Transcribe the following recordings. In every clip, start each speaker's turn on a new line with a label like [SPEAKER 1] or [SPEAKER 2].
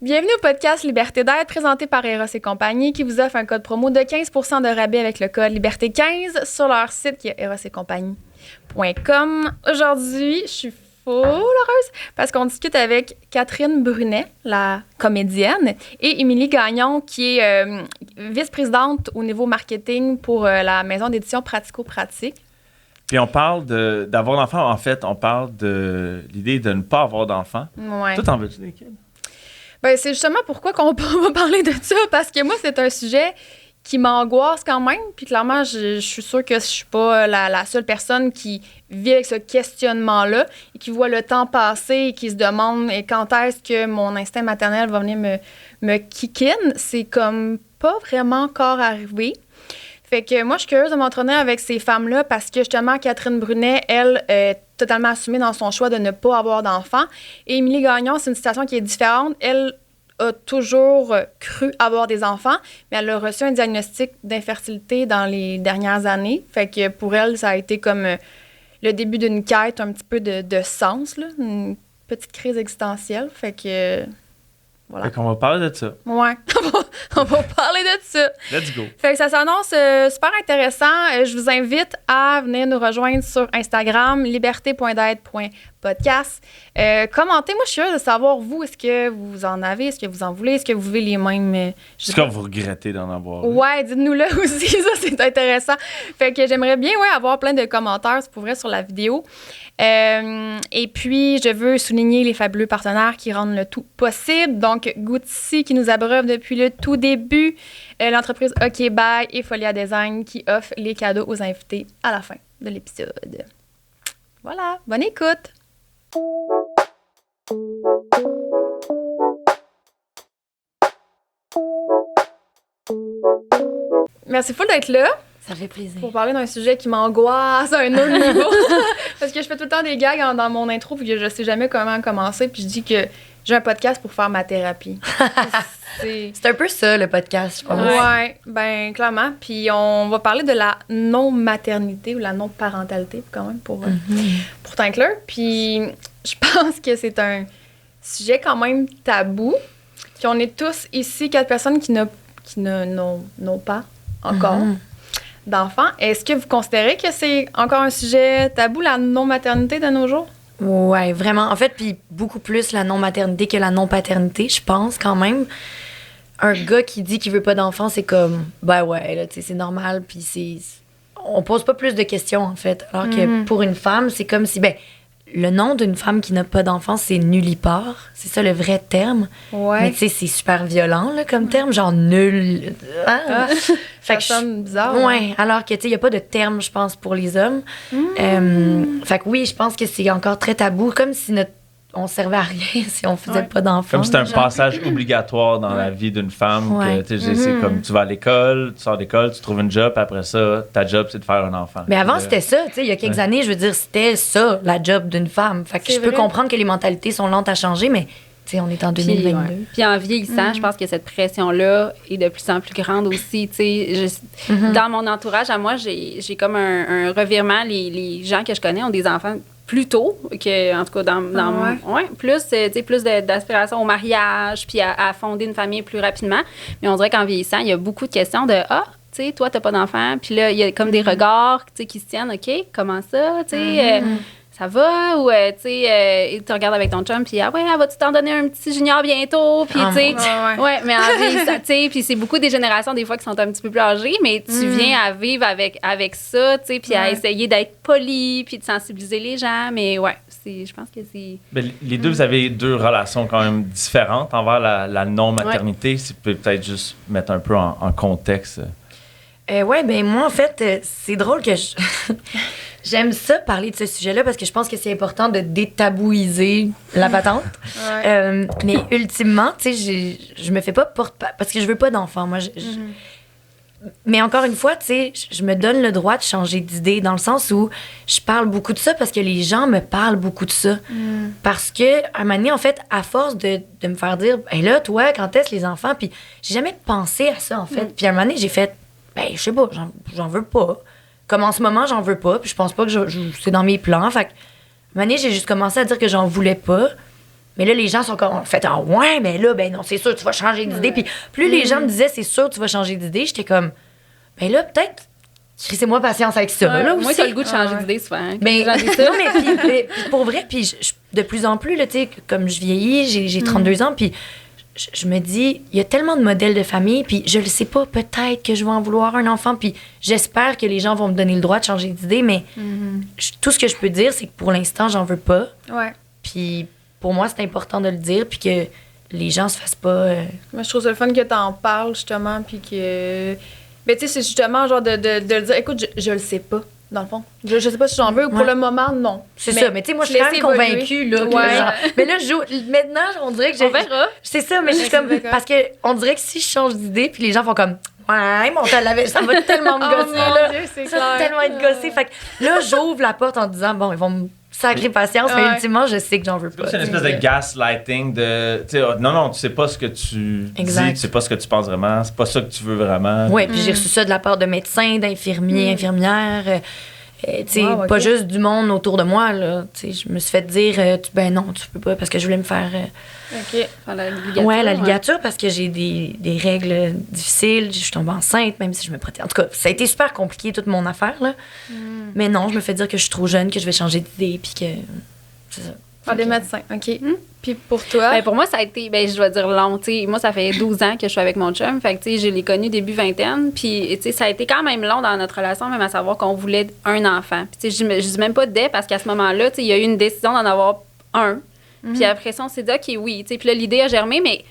[SPEAKER 1] Bienvenue au podcast Liberté d'être, présenté par Eros et compagnie, qui vous offre un code promo de 15% de rabais avec le code Liberté15 sur leur site qui est erosetcompagnie.com. Aujourd'hui, je suis full heureuse parce qu'on discute avec Catherine Brunet, la comédienne, et Émilie Gagnon, qui est vice-présidente au niveau marketing pour la maison d'édition Pratico-Pratique.
[SPEAKER 2] Puis on parle d'avoir d'enfants. En fait, on parle de l'idée de ne pas avoir d'enfants.
[SPEAKER 1] Ouais.
[SPEAKER 2] Toi, t'en veux-tu des kids?
[SPEAKER 1] Ben, c'est justement pourquoi qu'on va parler de ça, parce que moi, c'est un sujet qui m'angoisse quand même. Puis clairement, je suis sûre que je suis pas la seule personne qui vit avec ce questionnement-là et qui voit le temps passer et qui se demande quand est-ce que mon instinct maternel va venir me kick in. C'est comme pas vraiment encore arrivé. Fait que moi, je suis curieuse de m'entraîner avec ces femmes-là parce que justement, Catherine Brunet, elle, est totalement assumée dans son choix de ne pas avoir d'enfants. Et Émilie Gagnon, c'est une situation qui est différente. Elle a toujours cru avoir des enfants, mais elle a reçu un diagnostic d'infertilité dans les dernières années. Fait que pour elle, ça a été comme le début d'une quête un petit peu de sens, là, une petite crise existentielle. Fait que... Voilà.
[SPEAKER 2] Fait qu'on va parler de ça.
[SPEAKER 1] Ouais, on va parler de ça.
[SPEAKER 2] Let's go.
[SPEAKER 1] Fait que ça s'annonce super intéressant. Je vous invite à venir nous rejoindre sur Instagram, liberté.d'être.podcast. Commentez, moi je suis curieuse de savoir, vous, est-ce que vous en avez, est-ce que vous en voulez, est-ce que vous vivez les mêmes...
[SPEAKER 2] Est-ce que vous regrettez d'en avoir?
[SPEAKER 1] Ouais, dites-nous-le aussi, ça c'est intéressant. Fait que j'aimerais bien avoir plein de commentaires, c'est pour vrai, sur la vidéo. Et puis, je veux souligner les fabuleux partenaires qui rendent le tout possible. Donc, Gucci qui nous abreuve depuis le tout début, l'entreprise OK Bye et Folia Design qui offre les cadeaux aux invités à la fin de l'épisode. Voilà, bonne écoute! Merci full d'être là.
[SPEAKER 3] Ça fait plaisir.
[SPEAKER 1] Pour parler d'un sujet qui m'angoisse à un autre niveau. Parce que je fais tout le temps des gags dans mon intro puis que je sais jamais comment commencer. Puis je dis que j'ai un podcast pour faire ma thérapie.
[SPEAKER 3] C'est un peu ça, le podcast, je pense.
[SPEAKER 1] Ouais, ben clairement. Puis on va parler de la non-maternité ou la non-parentalité quand même pour t'inclure. Puis je pense que c'est un sujet quand même tabou. Puis on est tous ici 4 personnes qui n'ont pas encore d'enfants. Est-ce que vous considérez que c'est encore un sujet tabou, la non-maternité de nos jours?
[SPEAKER 3] Ouais, vraiment. En fait, puis beaucoup plus la non-maternité que la non-paternité, je pense, quand même. Un gars qui dit qu'il veut pas d'enfants, c'est comme, ben ouais, là, tu sais, c'est normal, puis on pose pas plus de questions, en fait. Alors que pour une femme, c'est comme si, ben, le nom d'une femme qui n'a pas d'enfant, c'est nullipare. C'est ça le vrai terme.
[SPEAKER 1] Ouais.
[SPEAKER 3] Mais tu sais, c'est super violent, là, comme terme, genre nul.
[SPEAKER 1] Ça sonne bizarre.
[SPEAKER 3] Ouais, alors que, tu sais, il n'y a pas de terme, je pense, pour les hommes. Fait que oui, je pense que c'est encore très tabou, comme si on servait à rien si on faisait pas d'enfants.
[SPEAKER 2] Comme c'est un passage obligatoire dans la vie d'une femme.
[SPEAKER 3] Ouais.
[SPEAKER 2] Que, c'est comme tu vas à l'école, tu sors d'école, tu trouves une job, après ça, ta job, c'est de faire un enfant.
[SPEAKER 3] Mais avant, c'était ça. Tu sais, il y a quelques années, je veux dire, c'était ça, la job d'une femme. Fait que je peux comprendre que les mentalités sont lentes à changer, mais tu sais, on est en 2022.
[SPEAKER 4] Puis en vieillissant, je pense que cette pression-là est de plus en plus grande aussi. Tu sais, dans mon entourage, à moi, j'ai comme un revirement. Les gens que je connais ont des enfants plus tôt que, en tout cas, plus d'aspiration au mariage, puis à fonder une famille plus rapidement. Mais on dirait qu'en vieillissant, il y a beaucoup de questions de « Ah, tu sais, toi, t'as pas d'enfant. » Puis là, il y a comme des regards, tu sais, qui se tiennent. « OK, comment ça? Tu sais, ça va? » Ou, tu sais, tu regardes avec ton chum, puis « Ah ouais, vas-tu t'en donner un petit junior bientôt? » Puis, tu sais, ouais, mais en vieillissant, tu sais, puis c'est beaucoup des générations, des fois, qui sont un petit peu plus âgées, mais tu viens à vivre avec ça, tu sais, puis à essayer d'être poli, puis de sensibiliser les gens. Mais ouais, je pense que c'est...
[SPEAKER 2] Ben, les deux, vous avez deux relations quand même différentes envers la non-maternité. Si vous pouvez peut-être juste mettre un peu en contexte.
[SPEAKER 3] Ouais, ben moi, en fait, c'est drôle que j'aime ça parler de ce sujet-là parce que je pense que c'est important de détabouiser la patente. Mais ultimement, tu sais, je me fais pas parce que je veux pas d'enfant. Moi, mais encore une fois, tu sais, je me donne le droit de changer d'idée dans le sens où je parle beaucoup de ça parce que les gens me parlent beaucoup de ça. Parce que, à un moment donné, en fait, à force de me faire dire, ben là, toi, quand est-ce les enfants? Puis j'ai jamais pensé à ça, en fait. Puis à un moment donné, j'ai fait, ben, je sais pas, j'en veux pas. Comme en ce moment, j'en veux pas. Puis je pense pas que c'est dans mes plans. Fait que, à un moment donné, j'ai juste commencé à dire que j'en voulais pas. Mais là, les gens sont comme, en fait, ouais, mais là, ben non, c'est sûr, tu vas changer d'idée. Puis plus les gens me disaient, c'est sûr, tu vas changer d'idée, j'étais comme, ben là, peut-être, crissez-moi patience avec ça. Là,
[SPEAKER 4] moi,
[SPEAKER 3] aussi.
[SPEAKER 4] t'as le goût de changer d'idée souvent. Hein,
[SPEAKER 3] Mais, non, mais puis pour vrai, puis de plus en plus, là, tu sais, comme je vieillis, j'ai 32 ans, puis je me dis, il y a tellement de modèles de famille, puis je le sais pas, peut-être que je vais en vouloir un enfant, puis j'espère que les gens vont me donner le droit de changer d'idée, mais tout ce que je peux dire, c'est que pour l'instant, j'en veux pas.
[SPEAKER 1] Ouais.
[SPEAKER 3] Puis pour moi, c'est important de le dire, puis que les gens se fassent pas...
[SPEAKER 1] Moi, je trouve ça le fun que t'en parles, justement, puis que... Mais tu sais, c'est justement genre de le dire, écoute, je le sais pas, dans le fond. Je sais pas si j'en veux, ou pour le moment, non.
[SPEAKER 3] C'est ça, mais tu sais, moi, je suis quand même convaincue, là, que genre... Mais là, maintenant, on dirait que
[SPEAKER 4] on verra.
[SPEAKER 3] C'est ça, mais je suis comme... Parce que on dirait que si je change d'idée, puis les gens font comme... Ouais, mon ça va tellement me gosser, là.
[SPEAKER 1] Dieu, c'est
[SPEAKER 3] ça
[SPEAKER 1] clair.
[SPEAKER 3] va tellement être gossé. Fait que là, j'ouvre la porte en disant, bon, ils vont me sacrer patience, mais ultimement, je sais que j'en veux pas.
[SPEAKER 2] C'est une espèce de gaslighting de... Non, tu sais pas ce que tu dis, tu sais pas ce que tu penses vraiment, c'est pas ça que tu veux vraiment.
[SPEAKER 3] Oui, puis j'ai reçu ça de la part de médecins, d'infirmiers, infirmières... pas juste du monde autour de moi, là. Je me suis fait dire, ben non, tu peux pas, parce que je voulais me faire...
[SPEAKER 4] la ligature.
[SPEAKER 3] Ouais, la ligature, parce que j'ai des règles difficiles, je suis tombée enceinte, même si je me protège. En tout cas, ça a été super compliqué, toute mon affaire, là. Mais non, je me fais dire que je suis trop jeune, que je vais changer d'idée, puis que... C'est ça.
[SPEAKER 1] Ah, des médecins, OK. Puis pour toi?
[SPEAKER 4] Ben, pour moi, ça a été, je dois dire long. T'sais, moi, ça fait 12 ans que je suis avec mon chum. Fait que, je l'ai connu début vingtaine. Puis, ça a été quand même long dans notre relation, même à savoir qu'on voulait un enfant. Puis, je dis même pas dès, parce qu'à ce moment-là, il y a eu une décision d'en avoir un. Puis après ça, on s'est dit, OK, oui. Puis là, l'idée a germé, mais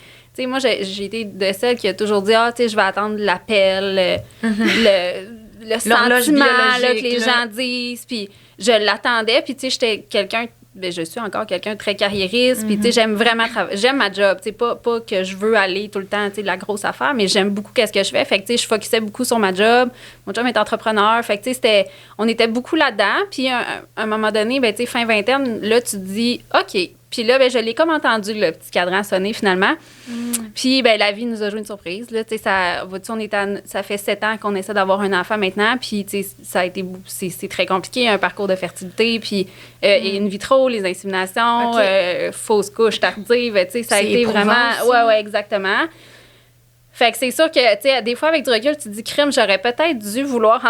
[SPEAKER 4] moi, j'ai été de celle qui a toujours dit, je vais attendre l'appel, le sentiment là, que les gens disent. Puis je l'attendais. Puis, j'étais quelqu'un... je suis encore quelqu'un de très carriériste, puis j'aime vraiment j'aime ma job, pas que je veux aller tout le temps, de la grosse affaire, mais j'aime beaucoup qu'est-ce que je fais, fait que je focusais beaucoup sur ma job. Mon chum est entrepreneur, fait que on était beaucoup là-dedans, puis à un moment donné, fin vingtaine, là tu te dis OK. Puis là, je l'ai comme entendu, le petit cadran sonner finalement. Puis la vie nous a joué une surprise. Là, ça fait 7 ans qu'on essaie d'avoir un enfant maintenant. Puis ça a été, c'est très compliqué, un parcours de fertilité. Puis in vitro, les inséminations, fausses couches tardives. Ça a été vraiment... Ouais, exactement. Fait que c'est sûr que, des fois, avec du recul, tu te dis, crime, j'aurais peut-être dû vouloir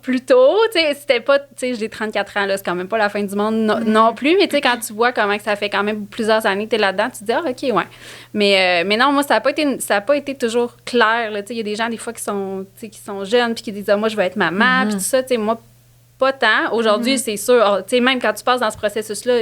[SPEAKER 4] plus tôt. C'était pas, j'ai 34 ans, là, c'est quand même pas la fin du monde non plus. Mais quand tu vois comment que ça fait quand même plusieurs années que t'es là-dedans, tu te dis, OK, ouais. Mais non, moi, ça a pas été toujours clair. Il y a des gens, des fois, qui sont jeunes puis qui disent, moi, je vais être maman, puis tout ça. Moi, pas tant. Aujourd'hui, c'est sûr. Même quand tu passes dans ce processus-là,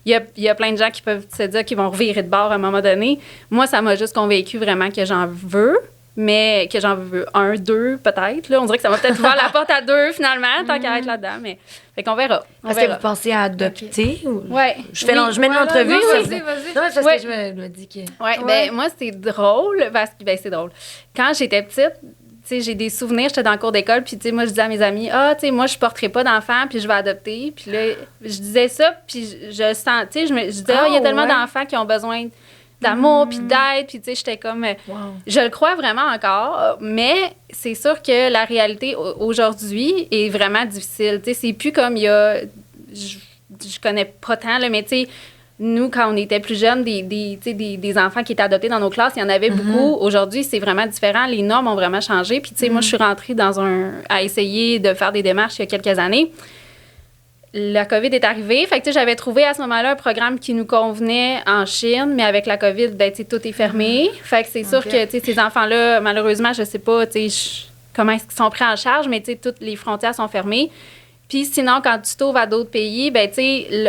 [SPEAKER 4] il y a plein de gens qui peuvent se dire qu'ils vont revirer de bord à un moment donné. Moi, ça m'a juste convaincue vraiment que j'en veux, mais que j'en veux 1, 2 peut-être. Là. On dirait que ça m'a peut-être ouvert la porte à 2 finalement, tant qu'à être là-dedans. Mais fait qu'on verra.
[SPEAKER 3] Est-ce que vous pensez à adopter?
[SPEAKER 4] Ouais.
[SPEAKER 3] Je mets de l'entrevue.
[SPEAKER 1] Vas-y.
[SPEAKER 3] Non, c'est parce que je me dis que...
[SPEAKER 4] Ouais. Moi, c'est drôle, parce que c'est drôle. Quand j'étais petite, j'ai des souvenirs, j'étais dans le cours d'école, puis moi, je disais à mes amis, moi, je porterai pas d'enfants, puis je vais adopter. Puis là, je disais ça, puis je sens, je disais, il y a tellement d'enfants qui ont besoin d'amour, puis d'aide, puis j'étais comme, je le crois vraiment encore, mais c'est sûr que la réalité aujourd'hui est vraiment difficile. C'est plus comme il y a, je connais pas tant, là, mais nous, quand on était plus jeunes, des enfants qui étaient adoptés dans nos classes, il y en avait beaucoup. Aujourd'hui, c'est vraiment différent. Les normes ont vraiment changé. Puis, moi, je suis rentrée à essayer de faire des démarches il y a quelques années. La COVID est arrivée. Fait que, j'avais trouvé à ce moment-là un programme qui nous convenait en Chine, mais avec la COVID, tout est fermé. Fait que c'est sûr que, ces enfants-là, malheureusement, je sais pas, comment est-ce qu'ils sont pris en charge, mais, toutes les frontières sont fermées. Puis sinon, quand tu t'ouvres à d'autres pays,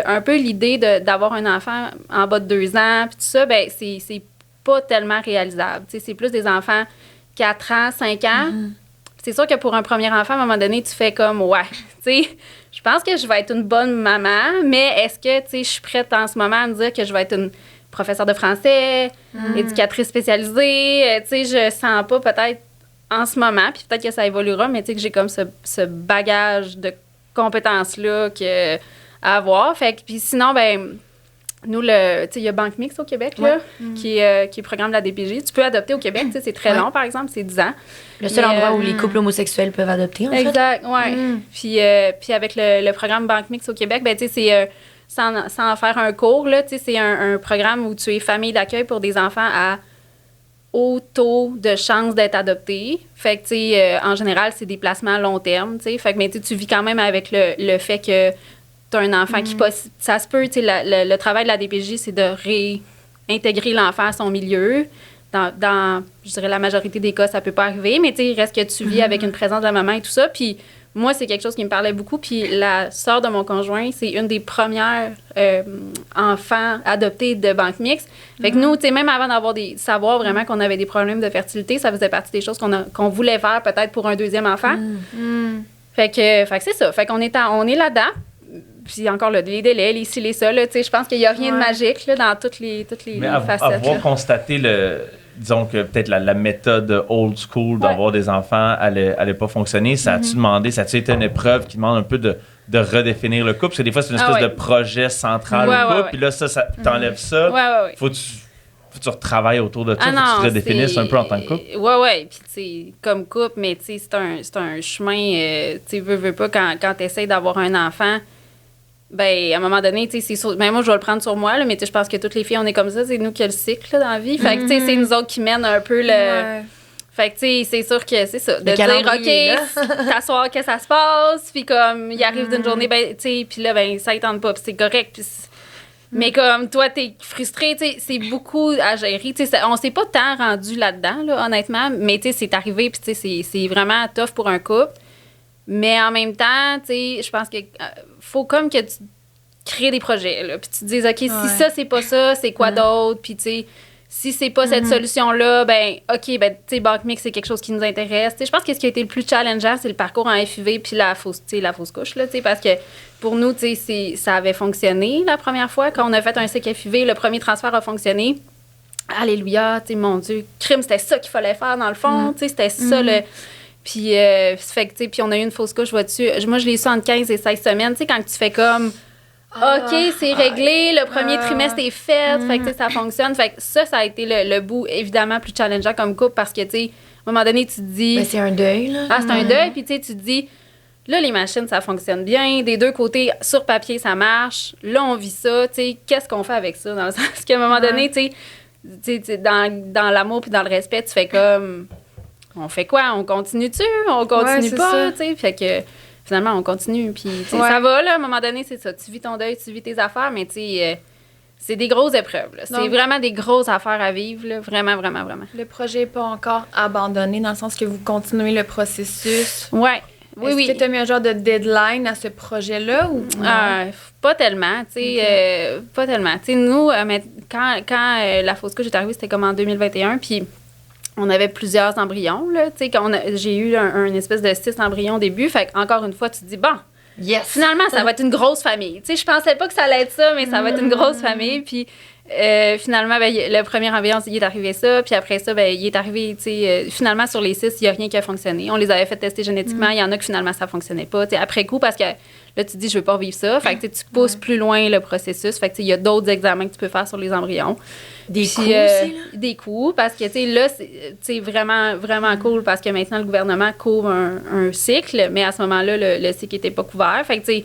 [SPEAKER 4] un peu l'idée d'avoir un enfant en bas de 2 ans, puis tout ça, c'est pas tellement réalisable. C'est plus des enfants 4 ans, 5 ans. C'est sûr que pour un premier enfant, à un moment donné, tu fais comme, je pense que je vais être une bonne maman, mais est-ce que, je suis prête en ce moment à me dire que je vais être une professeure de français, éducatrice spécialisée, je sens pas peut-être en ce moment, puis peut-être que ça évoluera, mais que j'ai comme ce bagage de compétences-là à avoir. Fait que, puis sinon, nous, il y a Banque Mixte au Québec, là, qui est programme de la DPJ. Tu peux adopter au Québec, c'est très long, par exemple, c'est 10 ans.
[SPEAKER 3] Le seul endroit où les couples homosexuels peuvent adopter, en fait.
[SPEAKER 4] Exact, oui. Puis avec le programme Banque Mixte au Québec, sans en faire un cours, là, tu sais, c'est un programme où tu es famille d'accueil pour des enfants à haut taux de chance d'être adoptés. Fait que, tu sais, en général, c'est des placements à long terme, tu sais. Fait que, mais tu vis quand même avec le fait que tu as un enfant qui... Ça se peut, tu sais, le travail de la DPJ, c'est de réintégrer l'enfant à son milieu. Dans, je dirais, la majorité des cas, ça peut pas arriver, mais tu sais, il reste que tu vis avec une présence de la maman et tout ça. Puis moi, c'est quelque chose qui me parlait beaucoup. Puis la sœur de mon conjoint, c'est une des premières enfants adoptés de banque mixte. Fait que nous, tu sais, même avant savoir vraiment qu'on avait des problèmes de fertilité, ça faisait partie des choses qu'on voulait faire peut-être pour un deuxième enfant. Fait que c'est ça. Fait qu'on est là-dedans. Puis encore là, les délais, les ci, les ça, là, tu sais, je pense qu'il n'y a rien de magique là, dans toutes les facettes.
[SPEAKER 2] Avoir constaté disons que peut-être la méthode old school d'avoir des enfants allait pas fonctionner, ça a-tu demandé, ça a-tu été une épreuve qui demande un peu de redéfinir le couple? Parce que des fois, c'est une espèce de projet central au couple, puis là, ça t'enlève ça. Faut que tu retravailles autour de ça, faut que tu redéfinisses un peu en tant que couple.
[SPEAKER 4] Oui. Puis, tu sais, comme couple, mais tu sais, c'est un chemin, tu sais, veux pas, quand tu essaies d'avoir un enfant, ben à un moment donné, tu sais, c'est sûr. Ben moi, je vais le prendre sur moi, là, mais tu sais, je pense que toutes les filles, on est comme ça. C'est nous qui a le cycle là, dans la vie. Fait que, tu sais, c'est nous autres qui mènent un peu le. Fait que, tu sais, c'est sûr que c'est ça. De dire, OK, t'asseoir que ça se passe, puis comme, il arrive d'une journée, ben, tu sais, puis là, ben, ça ne tente pas, puis c'est correct. Puis mais comme, toi, t'es frustré, tu sais, c'est beaucoup à gérer. Tu sais, on s'est pas tant rendu là-dedans, là, honnêtement, mais tu sais, c'est arrivé, puis tu sais, c'est vraiment tough pour un couple. Mais en même temps, tu sais, je pense que faut comme que tu crées des projets, là, puis tu te dises, OK, si ça, c'est pas ça, c'est quoi d'autre? Puis, tu sais, si c'est pas cette solution-là, ben OK, ben, tu sais, banque mixte, c'est quelque chose qui nous intéresse. Tu sais, je pense que ce qui a été le plus challengeant, c'est le parcours en FIV puis la fausse couche, là, tu sais, parce que pour nous, tu sais, ça avait fonctionné la première fois. Quand on a fait un cycle FIV, le premier transfert a fonctionné. Alléluia, tu sais, mon Dieu, crime, c'était ça qu'il fallait faire, dans le fond, tu sais, c'était ça, le... Puis, fait que, tu sais, puis on a eu une fausse couche, vois-tu. Moi, je l'ai su entre 15 et 16 semaines. Tu sais, quand tu fais comme, OK, c'est réglé, le premier trimestre est fait, fait que, tu sais, ça fonctionne. Fait que ça a été le bout, évidemment, plus challengeant comme couple parce que, tu sais, à un moment donné, tu te dis...
[SPEAKER 3] Ben, c'est un deuil, là.
[SPEAKER 4] Ah, c'est un deuil, puis, tu sais, tu te dis, là, les machines, ça fonctionne bien. Des deux côtés, sur papier, ça marche. Là, on vit ça, tu sais, qu'est-ce qu'on fait avec ça? Dans le sens qu'à un moment donné, tu sais, dans l'amour puis dans le respect, tu fais comme... On fait quoi? On continue-tu? On continue pas? Tu sais, fait que finalement, on continue. Puis, ça va, là, à un moment donné, c'est ça. Tu vis ton deuil, tu vis tes affaires, mais tu sais, c'est des grosses épreuves. Là. C'est vraiment des grosses affaires à vivre, là. Vraiment, vraiment, vraiment.
[SPEAKER 1] Le projet n'est pas encore abandonné dans le sens que vous continuez le processus.
[SPEAKER 4] Ouais.
[SPEAKER 1] Est-ce que tu as mis un genre de deadline à ce projet-là ou
[SPEAKER 4] pas tellement, tu sais. Pas tellement. Tu sais, nous, quand la fausse couche est arrivée, c'était comme en 2021, puis on avait plusieurs embryons, là, tu sais, j'ai eu un espèce de 6 embryons au début, fait encore une fois, tu te dis, bon, finalement, ça va être une grosse famille. Tu sais, je pensais pas que ça allait être ça, mais ça va être une grosse famille, puis finalement, ben, le premier embryon, il est arrivé ça, puis après ça, ben, il est arrivé, tu sais, finalement, sur les 6, il n'y a rien qui a fonctionné. On les avait fait tester génétiquement, il y en a que finalement, ça fonctionnait pas, tu sais, après coup, parce que là, tu te dis, je veux pas vivre ça, fait que tu pousses plus loin le processus, fait que il y a d'autres examens que tu peux faire sur les embryons.
[SPEAKER 3] Des coups aussi, là?
[SPEAKER 4] Des coups, parce que, tu sais, là, c'est vraiment, vraiment cool parce que maintenant, le gouvernement couvre un cycle, mais à ce moment-là, le cycle n'était pas couvert. Fait que, tu sais,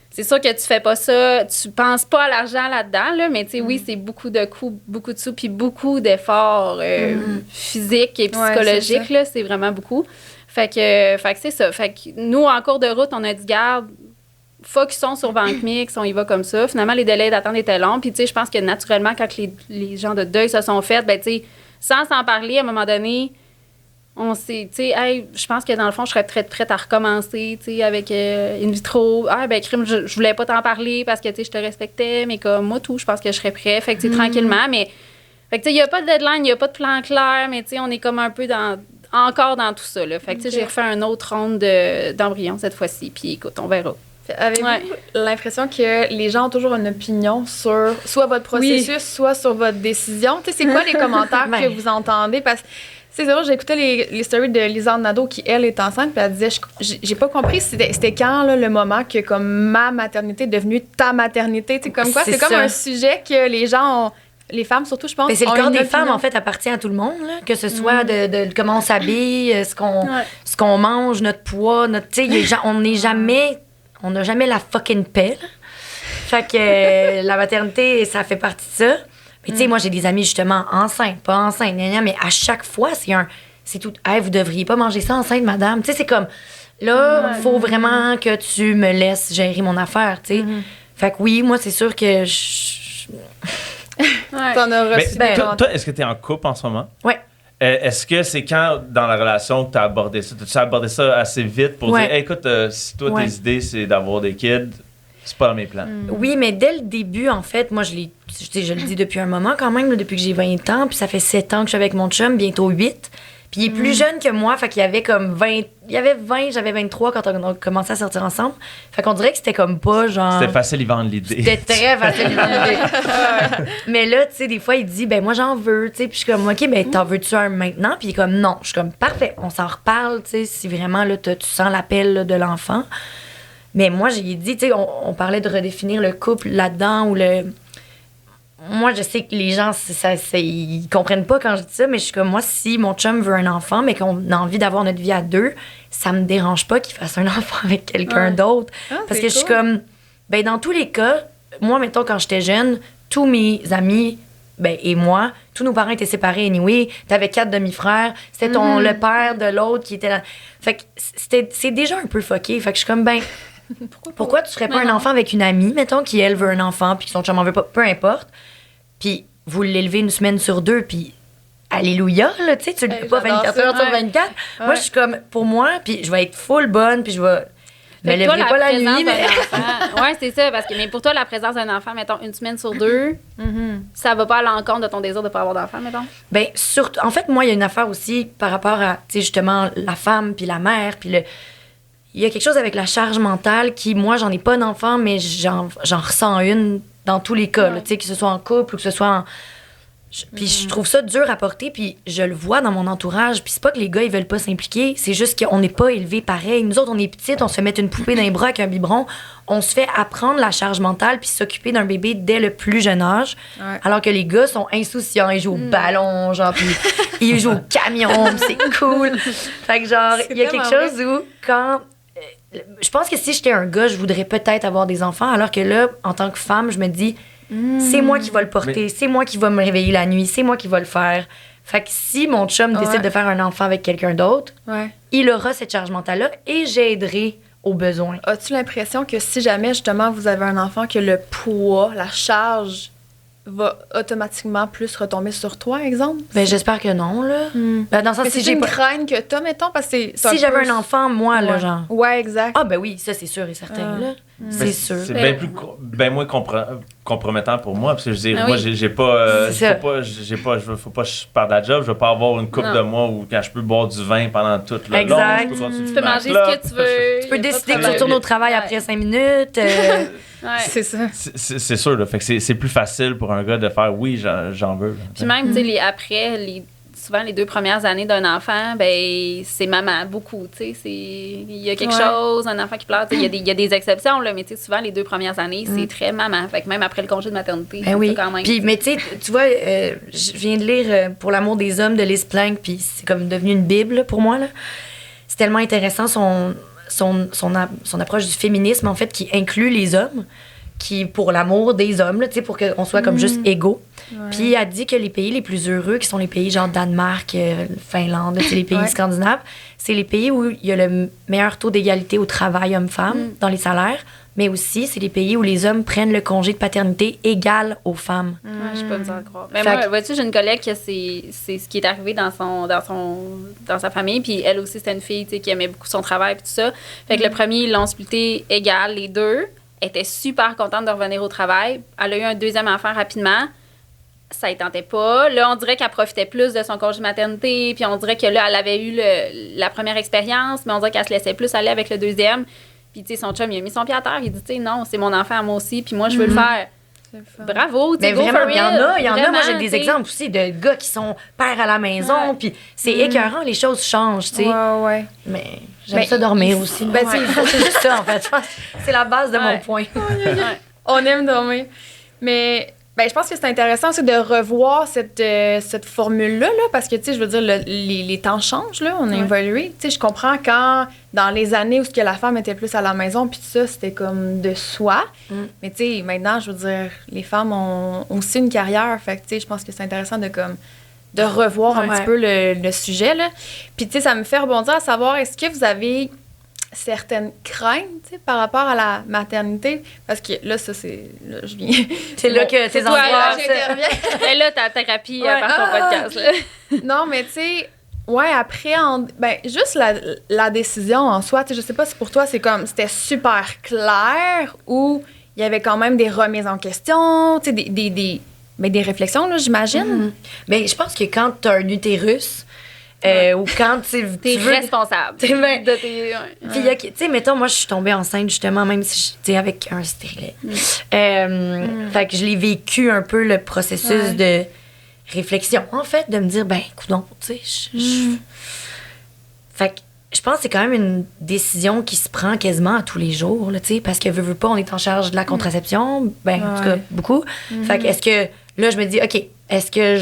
[SPEAKER 4] c'est sûr que tu fais pas ça, tu penses pas à l'argent là-dedans, là, mais, tu sais, oui, c'est beaucoup de coûts, beaucoup de sous, puis beaucoup d'efforts physiques et psychologiques, là, c'est vraiment beaucoup. Fait que c'est ça. Fait que nous, en cours de route, on a dit, garde, focusons sur banque mixte, on y va comme ça. Finalement, les délais d'attente étaient longs. Puis, tu sais, je pense que naturellement, quand les gens de deuil se sont faits, ben, tu sais, sans s'en parler, à un moment donné, on s'est, tu sais, hey, je pense que dans le fond, je serais prête à recommencer, tu sais, avec in vitro. Ah, ben, crime, je voulais pas t'en parler parce que, tu sais, je te respectais, mais comme moi, tout, je pense que je serais prête. Fait que, tu sais, tranquillement, mais, fait que, tu sais, il n'y a pas de deadline, il n'y a pas de plan clair, mais, tu sais, on est comme un peu encore dans tout ça, là. Fait que, tu sais, j'ai refait un autre ronde d'embryons cette fois-ci. Puis, écoute, on verra.
[SPEAKER 1] Avez-vous l'impression que les gens ont toujours une opinion sur soit votre processus, soit sur votre décision? Tu sais, c'est quoi les commentaires que vous entendez? Parce que c'est vrai, j'écoutais les stories de Lisanne Nadeau qui, elle, est enceinte, puis elle disait, j'ai pas compris c'était quand là, le moment que comme ma maternité est devenue ta maternité. Tu sais, comme quoi, c'est comme un sujet que les gens ont... Les femmes, surtout, je pense.
[SPEAKER 3] Mais c'est le corps des femmes, en fait, appartient à tout le monde, là, que ce soit de comment on s'habille, ce qu'on mange, notre poids, tu sais, on n'a jamais la fucking paix, là. Fait que la maternité, ça fait partie de ça. Mais tu sais, moi, j'ai des amis, justement, enceintes, pas enceintes, mais à chaque fois, c'est tout. Hey, vous devriez pas manger ça enceinte, madame. Tu sais, c'est comme, là, faut vraiment que tu me laisses gérer mon affaire, tu sais. Fait que oui, moi, c'est sûr que
[SPEAKER 1] T'en as reçu.
[SPEAKER 2] Toi, est-ce que tu es en couple en ce moment?
[SPEAKER 3] Oui.
[SPEAKER 2] Est-ce que c'est quand, dans la relation, que tu as abordé ça? Tu as abordé ça assez vite pour dire, hey, écoute, si toi, tes idées, c'est d'avoir des kids, c'est pas dans mes plans.
[SPEAKER 3] Oui, mais dès le début, en fait, moi, je le dis depuis un moment quand même, là, depuis que j'ai 20 ans, puis ça fait 7 ans que je suis avec mon chum, bientôt 8. Puis il est plus jeune que moi, fait qu'il y avait comme 20... Il y avait 20, j'avais 23 quand on a commencé à sortir ensemble. Fait qu'on dirait que c'était comme pas genre...
[SPEAKER 2] C'était facile, y vendre l'idée.
[SPEAKER 3] C'était très facile, y vendre l'idée. Mais là, tu sais, des fois, il dit, ben moi, j'en veux, tu sais. Puis je suis comme, OK, ben t'en veux-tu un maintenant? Puis il est comme, non. Je suis comme, parfait, on s'en reparle, tu sais, si vraiment, là, tu sens l'appel là, de l'enfant. Mais moi, j'ai dit, tu sais, on parlait de redéfinir le couple là-dedans ou le... Moi, je sais que les gens, ils comprennent pas quand je dis ça, mais je suis comme, moi, si mon chum veut un enfant, mais qu'on a envie d'avoir notre vie à deux, ça me dérange pas qu'il fasse un enfant avec quelqu'un d'autre. Parce que je suis comme, ben dans tous les cas, moi, mettons, quand j'étais jeune, tous mes amis, ben, et moi, tous nos parents étaient séparés anyway. T'avais 4 demi-frères. C'était le père de l'autre qui était là. Fait que c'est déjà un peu fucké. Fait que je suis comme, ben, pourquoi tu serais pas un enfant avec une amie, mettons, qui, elle, veut un enfant, puis son chum en veut pas, peu importe. Puis vous l'élevez une semaine sur 2, puis alléluia, là, tu sais, tu le fais pas 24 heures sur 24. Moi, je suis comme, pour moi, puis je vais être full bonne, puis je vais... Mais
[SPEAKER 4] toi,
[SPEAKER 3] lèverai pas la nuit, mais...
[SPEAKER 4] Oui, c'est ça, parce que mais pour toi, la présence d'un enfant, mettons, une semaine sur 2, ça va pas à l'encontre de ton désir de pas avoir d'enfant, mettons?
[SPEAKER 3] Bien, surtout... En fait, moi, il y a une affaire aussi par rapport à, tu sais, justement, la femme, puis la mère, puis le... Il y a quelque chose avec la charge mentale qui, moi, j'en ai pas d'enfant, mais j'en ressens une dans tous les cas, là, tu sais, que ce soit en couple ou que ce soit en... Puis je trouve ça dur à porter, puis je le vois dans mon entourage. Puis c'est pas que les gars, ils veulent pas s'impliquer, c'est juste qu'on n'est pas élevés pareil. Nous autres, on est petites, on se fait mettre une poupée dans les bras avec un biberon. On se fait apprendre la charge mentale puis s'occuper d'un bébé dès le plus jeune âge. Ouais. Alors que les gars sont insouciants, ils jouent au ballon, genre, puis ils jouent au camion, puis c'est cool. Fait que genre, il y a quelque chose où, quand... Je pense que si j'étais un gars, je voudrais peut-être avoir des enfants, alors que là, en tant que femme, je me dis... C'est moi qui va le porter, c'est moi qui va me réveiller la nuit, c'est moi qui va le faire. Fait que si mon chum décide de faire un enfant avec quelqu'un d'autre, il aura cette charge mentale-là et j'aiderai aux besoins.
[SPEAKER 1] As-tu l'impression que si jamais, justement, vous avez un enfant, que le poids, la charge va automatiquement plus retomber sur toi, exemple?
[SPEAKER 3] Ben, j'espère que non, là. Ben, dans le sens,
[SPEAKER 1] mais
[SPEAKER 3] si
[SPEAKER 1] j'ai une crainte que t'as, mettons, parce que
[SPEAKER 3] si j'avais un enfant, moi, là, genre...
[SPEAKER 1] Ouais, exact.
[SPEAKER 3] Ah, ben oui, ça, c'est sûr et certain, là. C'est sûr.
[SPEAKER 2] C'est bien moins compromettant pour moi, parce que je veux dire, moi, j'ai pas... faut pas que je perde la job, je veux pas avoir une couple de mois où quand je peux boire du vin pendant toute le long.
[SPEAKER 4] Tu peux manger ce que tu veux.
[SPEAKER 3] Tu peux décider que tu retournes au travail après 5 minutes.
[SPEAKER 1] C'est ça.
[SPEAKER 2] C'est sûr, là. Fait que c'est plus facile pour un gars de faire oui, j'en veux.
[SPEAKER 4] Puis même, tu sais, souvent les 2 premières années d'un enfant, ben c'est maman, beaucoup, tu sais. Il y a quelque chose, un enfant qui pleure, il y a des exceptions, là, mais tu sais, souvent les 2 premières années, c'est très maman. Fait que même après le congé de maternité,
[SPEAKER 3] c'est ça
[SPEAKER 4] quand même.
[SPEAKER 3] Puis, mais tu sais, tu vois, je viens de lire Pour l'amour des hommes de Liz Plank, puis c'est comme devenu une bible là, pour moi, là. C'est tellement intéressant son approche du féminisme, en fait, qui inclut les hommes, qui pour l'amour des hommes, tu sais, pour qu'on soit comme juste égaux. Puis elle dit que les pays les plus heureux, qui sont les pays genre Danemark, Finlande, les pays scandinaves, c'est les pays où il y a le meilleur taux d'égalité au travail homme-femme dans les salaires, mais aussi c'est les pays où les hommes prennent le congé de paternité égal aux femmes.
[SPEAKER 4] Je suis pas besoin de croire. Mais moi, vois-tu, j'ai une collègue que c'est ce qui est arrivé dans sa famille, puis elle aussi c'était une fille, tu sais, qui aimait beaucoup son travail puis tout ça. Fait que le premier, ils l'ont splitté égal les deux. Elle était super contente de revenir au travail. Elle a eu un 2e enfant rapidement. Ça ne tentait pas. Là, on dirait qu'elle profitait plus de son congé de maternité. Puis on dirait que là, elle avait eu la première expérience, mais on dirait qu'elle se laissait plus aller avec le 2e. Puis, tu sais, son chum, il a mis son pied à terre. Il a dit, tu sais, non, c'est mon enfant à moi aussi, puis moi, je veux le faire. Bravo, tu sais, go
[SPEAKER 3] vraiment,
[SPEAKER 4] for it.
[SPEAKER 3] Il y en a. Moi, j'ai des exemples aussi de gars qui sont pères à la maison, puis c'est écœurant, les choses changent, tu sais.
[SPEAKER 1] Ouais.
[SPEAKER 3] Mais j'aime ça dormir aussi. Ben, c'est juste ça, en fait. C'est la base de mon point.
[SPEAKER 1] On aime dormir. Mais je pense que c'est intéressant aussi de revoir cette formule-là, là, parce que, tu sais, je veux dire, les temps changent, là, on a évolué. Tu sais, je comprends quand, dans les années où que la femme était plus à la maison, puis tout ça, c'était comme de soi. Mais, tu sais, maintenant, je veux dire, les femmes ont aussi une carrière. Fait que, tu sais, je pense que c'est intéressant de revoir un petit peu le sujet, là. Puis, tu sais, ça me fait rebondir à savoir, est-ce que vous avez certaines craintes par rapport à la maternité? Parce que là, ça, c'est... Là, je viens...
[SPEAKER 3] C'est là que tes angoisses...
[SPEAKER 4] Et là, ta thérapie par ton podcast. Là.
[SPEAKER 1] Non, mais tu sais, après, juste la décision en soi, tu sais, je sais pas si pour toi, c'était super clair ou il y avait quand même des remises en question, tu sais, des réflexions, là, j'imagine.
[SPEAKER 3] Mais je pense que quand tu as un utérus, ou quand tu veux...
[SPEAKER 4] responsable de tes...
[SPEAKER 3] Puis, tu sais, mettons, moi, je suis tombée enceinte, justement, même si j'étais avec un stérilet. Fait que je l'ai vécu un peu, le processus de réflexion, en fait, de me dire, coudonc, tu sais, Fait que je pense que c'est quand même une décision qui se prend quasiment à tous les jours, là, tu sais, parce que veux pas, on est en charge de la contraception, en tout cas, beaucoup. Fait que est-ce que, là, je me dis, OK, est-ce que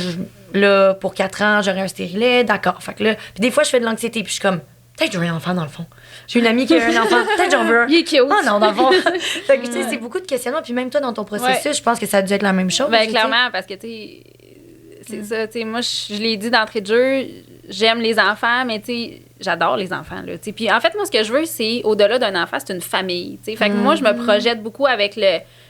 [SPEAKER 3] là, pour 4 ans, j'aurai un stérilet? D'accord. Fait que là, puis des fois, je fais de l'anxiété, puis je suis comme, peut-être que j'aurai un enfant, dans le fond. J'ai une amie qui a un enfant, peut-être j'en veux un.
[SPEAKER 4] Il est cute.
[SPEAKER 3] Oh non, dans le fond. Fait que, tu sais, c'est beaucoup de questionnements, puis même toi, dans ton processus, je pense que ça a dû être la même chose.
[SPEAKER 4] Clairement, parce que, tu sais, c'est ça, tu sais, moi, je l'ai dit d'entrée de jeu, j'aime les enfants, mais, tu sais, j'adore les enfants, là, tu sais. Puis, en fait, moi, ce que je veux, c'est, au-delà d'un enfant, c'est une famille, tu sais. Fait que moi, je me projette beaucoup avec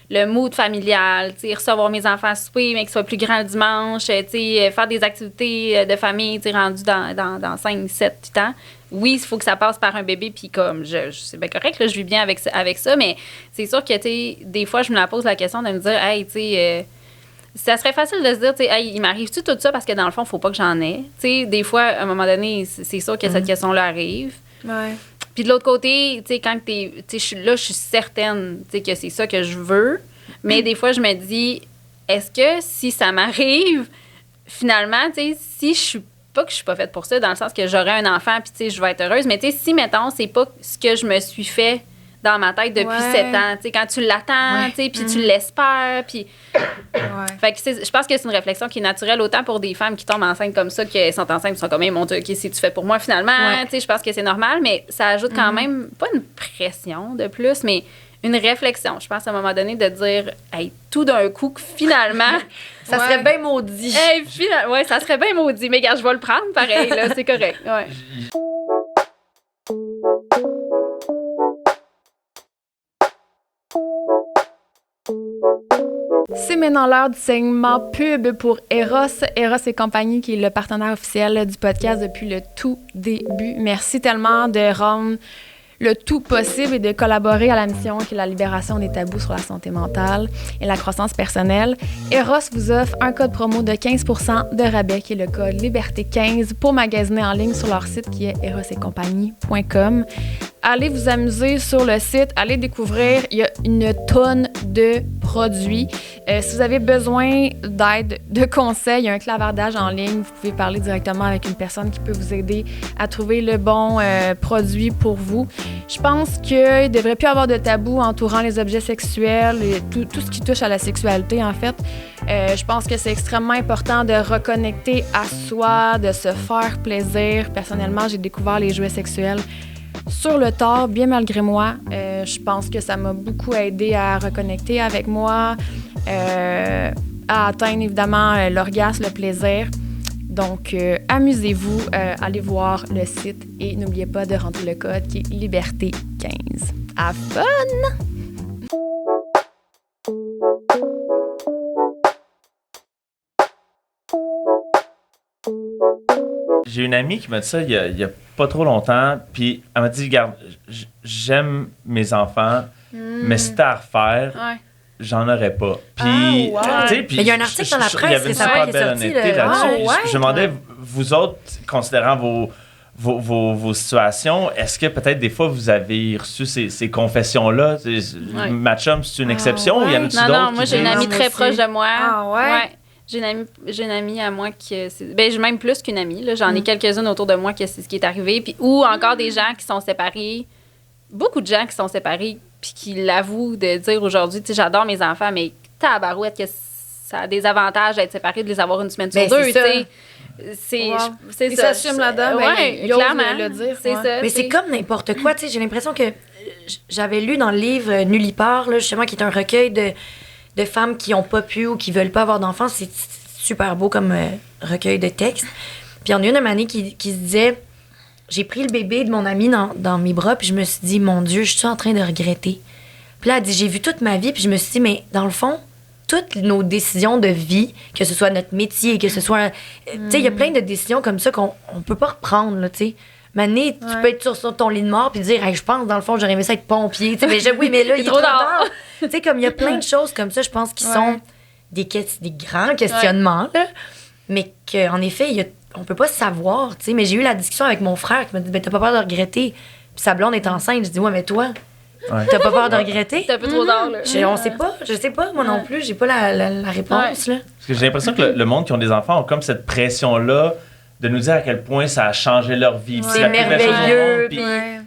[SPEAKER 4] le mood familial, tu sais, recevoir mes enfants à souper, mais qu'ils soient plus grands le dimanche, tu sais, faire des activités de famille, tu sais, rendues dans 5, 7, 8 ans. Oui, il faut que ça passe par un bébé, puis comme, c'est bien correct, là, je vis bien avec ça, mais c'est sûr que, tu sais, des fois, je me la pose la question de me dire, hey, tu sais, ça serait facile de se dire, tu sais, hey, il m'arrive-tu tout ça parce que dans le fond, il faut pas que j'en ai. Tu sais, des fois, à un moment donné, c'est sûr que cette question-là arrive.
[SPEAKER 1] Ouais.
[SPEAKER 4] Puis de l'autre côté, tu sais, quand je suis certaine, tu sais, que c'est ça que je veux. Mais des fois, je me dis, est-ce que si ça m'arrive, finalement, tu sais, si je suis pas que je suis pas faite pour ça, dans le sens que j'aurai un enfant, puis tu sais, je vais être heureuse. Mais tu sais, si, mettons, c'est pas ce que je me suis fait dans ma tête depuis 7 ans, tu sais, quand tu l'attends, tu sais, puis tu l'espères, puis... Fait que je pense que c'est une réflexion qui est naturelle autant pour des femmes qui tombent enceintes comme ça, qu'elles sont enceintes, qui sont comme, mon Dieu, qu'est-ce que tu fais pour moi finalement? Tu sais, je pense que c'est normal, mais ça ajoute quand même, pas une pression de plus, mais une réflexion. Je pense à un moment donné de dire, hey, tout d'un coup, que finalement...
[SPEAKER 3] ça serait bien maudit.
[SPEAKER 4] Hey, ça serait bien maudit, mais regarde, je vais le prendre pareil, là, c'est correct. Ouais.
[SPEAKER 1] C'est maintenant l'heure du segment pub pour Eros et compagnie, qui est le partenaire officiel du podcast depuis le tout début. Merci tellement de rendre le tout possible et de collaborer à la mission qui est la libération des tabous sur la santé mentale et la croissance personnelle. Eros vous offre un code promo de 15% de rabais qui est le code Liberté15 pour magasiner en ligne sur leur site qui est erosetcompagnie.com. Allez vous amuser sur le site, allez découvrir, il y a une tonne de produits. Si vous avez besoin d'aide, de conseils, il y a un clavardage en ligne, vous pouvez parler directement avec une personne qui peut vous aider à trouver le bon produit pour vous. Je pense qu'il ne devrait plus y avoir de tabou entourant les objets sexuels et tout ce qui touche à la sexualité, en fait. Je pense que c'est extrêmement important de reconnecter à soi, de se faire plaisir. Personnellement, j'ai découvert les jouets sexuels sur le tard, bien malgré moi. Je pense que ça m'a beaucoup aidé à reconnecter avec moi, à atteindre évidemment l'orgasme, le plaisir. Donc, amusez-vous, allez voir le site et n'oubliez pas de rentrer le code qui est Liberté15. À fun!
[SPEAKER 2] J'ai une amie qui m'a dit ça il y a pas trop longtemps, puis elle m'a dit, regarde, j'aime mes enfants, mais si t'as à refaire, j'en aurais pas. Puis, tu sais, puis
[SPEAKER 3] il y a un article dans la presse,
[SPEAKER 2] il y avait une super belle honnêteté là-dessus. Je me demandais, vous autres, considérant vos situations, est-ce que peut-être des fois vous avez reçu ces confessions-là? Ma chum, c'est une exception ou il y en a-tu d'autres?
[SPEAKER 4] Non, moi j'ai une amie très proche de moi.
[SPEAKER 1] Ah ouais?
[SPEAKER 4] J'ai une amie à moi qui... j'ai même plus qu'une amie. Là. J'en ai quelques-unes autour de moi que c'est ce qui est arrivé. Puis, ou encore des gens qui sont séparés. Beaucoup de gens qui sont séparés puis qui l'avouent de dire aujourd'hui, tu sais, j'adore mes enfants, mais tabarouette, que ça a des avantages d'être séparés, de les avoir une semaine sur
[SPEAKER 3] Ben,
[SPEAKER 4] deux,
[SPEAKER 3] c'est ça.
[SPEAKER 4] tu sais. C'est
[SPEAKER 1] Ils
[SPEAKER 4] ça.
[SPEAKER 1] s'assument là-dedans,
[SPEAKER 4] ouais,
[SPEAKER 1] ils osent
[SPEAKER 4] clairement.
[SPEAKER 1] le dire.
[SPEAKER 4] C'est ça.
[SPEAKER 3] Mais c'est comme n'importe quoi, tu sais. J'ai l'impression que j'avais lu dans le livre Nulle y part, là, justement, qui est un recueil de femmes qui n'ont pas pu ou qui veulent pas avoir d'enfants. C'est super beau comme recueil de textes. Puis il y en a une année qui se disait, j'ai pris le bébé de mon amie dans mes bras, puis je me suis dit, mon Dieu, je suis en train de regretter. Puis là, elle dit, j'ai vu toute ma vie, puis je me suis dit, mais dans le fond, toutes nos décisions de vie, que ce soit notre métier, que ce soit... Tu sais, il y a plein de décisions comme ça qu'on peut pas reprendre, là, tu sais. Mané, tu peux être sur ton lit de mort puis dire, hey, je pense, dans le fond, j'aurais aimé ça être pompier. Mais oui, mais là, il est trop tard. Tu sais, comme il y a plein de choses comme ça, je pense, qui sont des grands questionnements, là, mais qu'en effet, on peut pas savoir, tu sais. Mais j'ai eu la discussion avec mon frère qui m'a dit, ben, t'as pas peur de regretter. Puis sa blonde est enceinte. Je dis, ouais, mais toi... T'as pas peur de regretter?
[SPEAKER 4] C'est un peu trop tard, là.
[SPEAKER 3] Je sais pas, moi non plus. J'ai pas la réponse, là.
[SPEAKER 2] Parce que j'ai l'impression que le monde qui ont des enfants ont comme cette pression-là de nous dire à quel point ça a changé leur vie.
[SPEAKER 3] C'est merveilleux.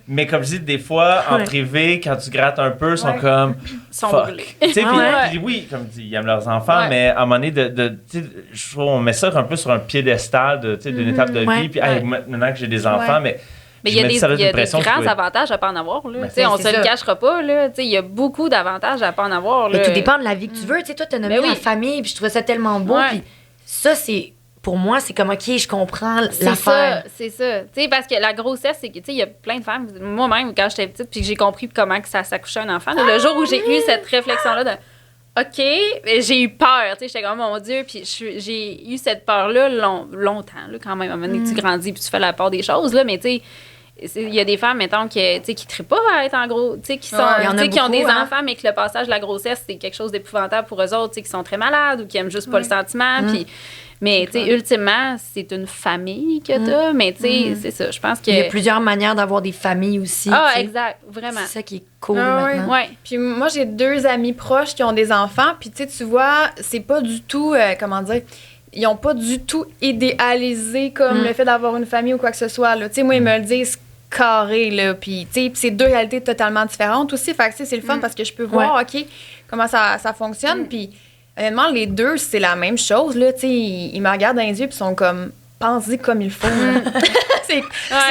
[SPEAKER 2] Mais comme je dis, des fois, en privé, quand tu grattes un peu, ils sont comme... Fuck. Tu sais, puis oui, comme tu dis, ils aiment leurs enfants, mais à un moment donné, je trouve on met ça un peu sur un piédestal d'une étape de vie. Puis maintenant que j'ai des enfants, mais
[SPEAKER 4] il y a des grands avantages à pas en avoir. Là. On se le cachera pas. Il y a beaucoup d'avantages à pas en avoir.
[SPEAKER 3] Là. Tout dépend de la vie que tu veux. T'sais, toi, tu as nommé la famille, puis je trouvais ça tellement beau. Puis ça, c'est... Pour moi, c'est comme, OK, je comprends l'affaire.
[SPEAKER 4] C'est ça. T'sais, parce que la grossesse, c'est que, il y a plein de femmes. Moi-même, quand j'étais petite, puis que j'ai compris comment que ça s'accouchait un enfant, le jour où j'ai eu cette réflexion-là de OK, j'ai eu peur. J'étais comme, mon Dieu, puis j'ai eu cette peur-là longtemps, là, quand même. À un moment donné, tu grandis, puis tu fais la part des choses, là, mais tu sais, il y a des femmes, mettons, qui trippent pas à être en gros, qui ont des enfants, mais que le passage de la grossesse, c'est quelque chose d'épouvantable pour eux autres, qui sont très malades ou qui aiment juste pas le sentiment, puis... Mais, tu sais, ultimement, c'est une famille que t'as. Mais, tu sais, c'est ça. Je pense que...
[SPEAKER 3] Il y a plusieurs manières d'avoir des familles aussi.
[SPEAKER 4] Ah, exact. Vraiment.
[SPEAKER 3] C'est ça qui est cool maintenant.
[SPEAKER 1] Ouais. Puis moi, j'ai 2 amis proches qui ont des enfants. Puis, tu vois, c'est pas du tout... comment dire? Ils ont pas du tout idéalisé comme le fait d'avoir une famille ou quoi que ce soit. Tu sais, moi, ils me le disent carré, là. Puis, tu sais, c'est 2 réalités totalement différentes aussi. Fait que, c'est le fun parce que je peux voir, OK, comment ça fonctionne. Puis... Honnêtement, les 2, c'est la même chose. Là, ils me regardent dans les yeux et sont comme, pense-y comme il faut. C'est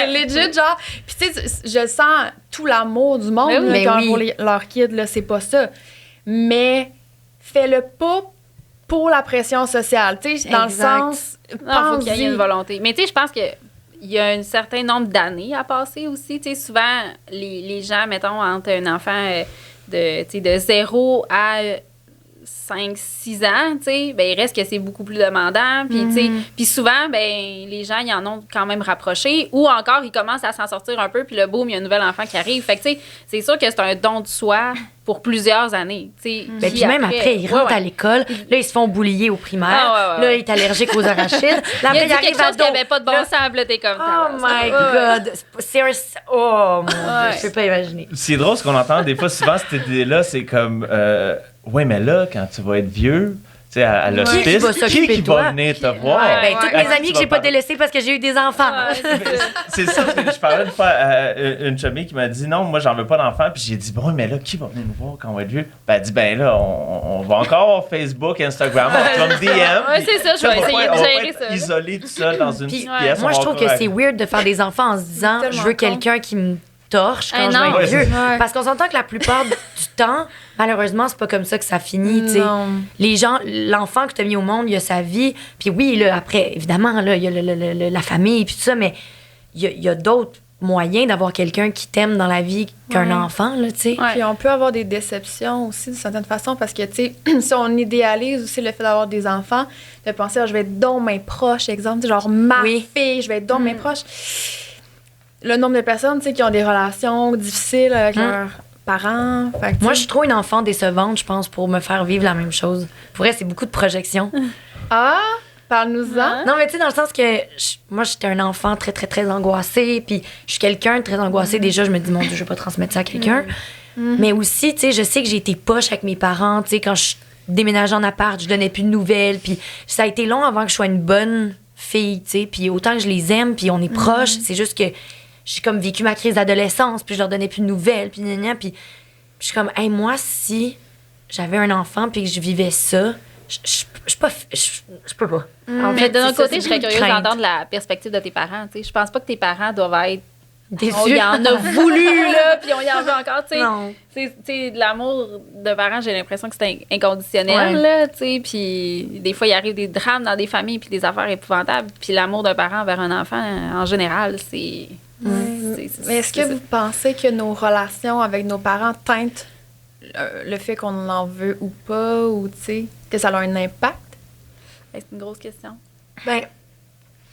[SPEAKER 1] legit, genre. Puis, tu sais, je sens tout l'amour du monde pour leurs kids, là, c'est pas ça. Mais fais-le pas pour la pression sociale. Tu sais, dans le sens.
[SPEAKER 4] Non, faut qu'il y ait une volonté. Mais, tu sais, je pense que. Il y a un certain nombre d'années à passer aussi. Tu sais, souvent, les gens, mettons, entre un enfant de 0 à 5-6 ans, tu sais, ben, il reste que c'est beaucoup plus demandant. Puis, tu sais, puis souvent, ben, les gens, ils en ont quand même rapproché. Ou encore, ils commencent à s'en sortir un peu. Puis, boum, il y a un nouvel enfant qui arrive. Fait que, tu sais, c'est sûr que c'est un don de soi pour plusieurs années.
[SPEAKER 3] Ben, puis même après, ils rentrent à l'école. Là, ils se font boulier au primaire. Là, il est allergique aux arachides. Là,
[SPEAKER 4] il y a quelque chose qui n'avait pas de bon sens. Là, t'es comme...
[SPEAKER 3] Oh my God! Oh, mon Dieu, je peux pas imaginer.
[SPEAKER 2] C'est drôle ce qu'on entend des fois. Souvent, cette idée-là, c'est comme... oui, mais là, quand tu vas être vieux, tu sais, à l'hospice, qui va venir te voir?
[SPEAKER 3] Ben, toutes mes amies que j'ai pas délaissées parce que j'ai eu des enfants.
[SPEAKER 2] C'est ça. Je parlais une fois à une chummy qui m'a dit non, moi, j'en veux pas d'enfants. Puis j'ai dit, bon, mais là, qui va venir nous voir quand on va être vieux? Ben, elle dit, ben là, on va encore avoir Facebook, Instagram, on va me DM.
[SPEAKER 4] Oui, c'est ça, je vais essayer de gérer ça.
[SPEAKER 2] Isolé tout ça dans une petite pièce.
[SPEAKER 3] Moi, je trouve que c'est weird de faire des enfants en se disant, je veux quelqu'un qui me torche quand je vais être vieux. Parce qu'on s'entend que la plupart du temps, malheureusement, c'est pas comme ça que ça finit. Les gens, l'enfant que tu as mis au monde, il a sa vie. Puis oui, là, après, évidemment, là, il y a la famille puis tout ça, mais il y a d'autres moyens d'avoir quelqu'un qui t'aime dans la vie qu'un enfant, là, tu sais.
[SPEAKER 1] Puis on peut avoir des déceptions aussi, d'une certaine façon, parce que, tu sais, si on idéalise aussi le fait d'avoir des enfants, de penser, je vais être donc mes proches, exemple, genre ma fille, je vais être donc mes proches. Le nombre de personnes, tu sais, qui ont des relations difficiles avec leurs parents.
[SPEAKER 3] Moi, je suis trop une enfant décevante, je pense, pour me faire vivre la même chose. Pour vrai, c'est beaucoup de projections.
[SPEAKER 1] Ah, parle-nous-en.
[SPEAKER 3] Non, mais tu sais, dans le sens que moi, j'étais un enfant très, très, très angoissé, puis je suis quelqu'un de très angoissé. Déjà, je me dis, mon Dieu, je vais pas transmettre ça à quelqu'un. Mais aussi, tu sais, je sais que j'ai été poche avec mes parents. Tu sais, quand je déménageais en appart, je donnais plus de nouvelles. Puis ça a été long avant que je sois une bonne fille, tu sais. Puis autant que je les aime, puis on est proches, c'est juste que j'ai comme vécu ma crise d'adolescence, puis je leur donnais plus de nouvelles, puis je suis comme, hey, moi, si j'avais un enfant puis que je vivais ça, je peux pas. En
[SPEAKER 4] Mais
[SPEAKER 3] fait,
[SPEAKER 4] de notre
[SPEAKER 3] c'est ça,
[SPEAKER 4] côté,
[SPEAKER 3] c'est
[SPEAKER 4] je serais
[SPEAKER 3] une
[SPEAKER 4] curieuse
[SPEAKER 3] crainte.
[SPEAKER 4] d'entendre la perspective de tes parents. Tu sais, je pense pas que tes parents doivent être
[SPEAKER 3] Déçus.
[SPEAKER 4] on y en a voulu, là, puis on y en veut encore, tu sais.
[SPEAKER 3] Non.
[SPEAKER 4] Tu sais, de l'amour de parents, j'ai l'impression que c'est inconditionnel,
[SPEAKER 3] Ouais.
[SPEAKER 4] là, tu sais. Puis des fois, il arrive des drames dans des familles, puis des affaires épouvantables. Puis l'amour d'un parent envers un enfant, en général, c'est...
[SPEAKER 1] Mais est-ce que vous pensez que nos relations avec nos parents teintent le fait qu'on en veut ou pas, ou tu sais, que ça a un impact?
[SPEAKER 4] C'est une grosse question.
[SPEAKER 3] Ben,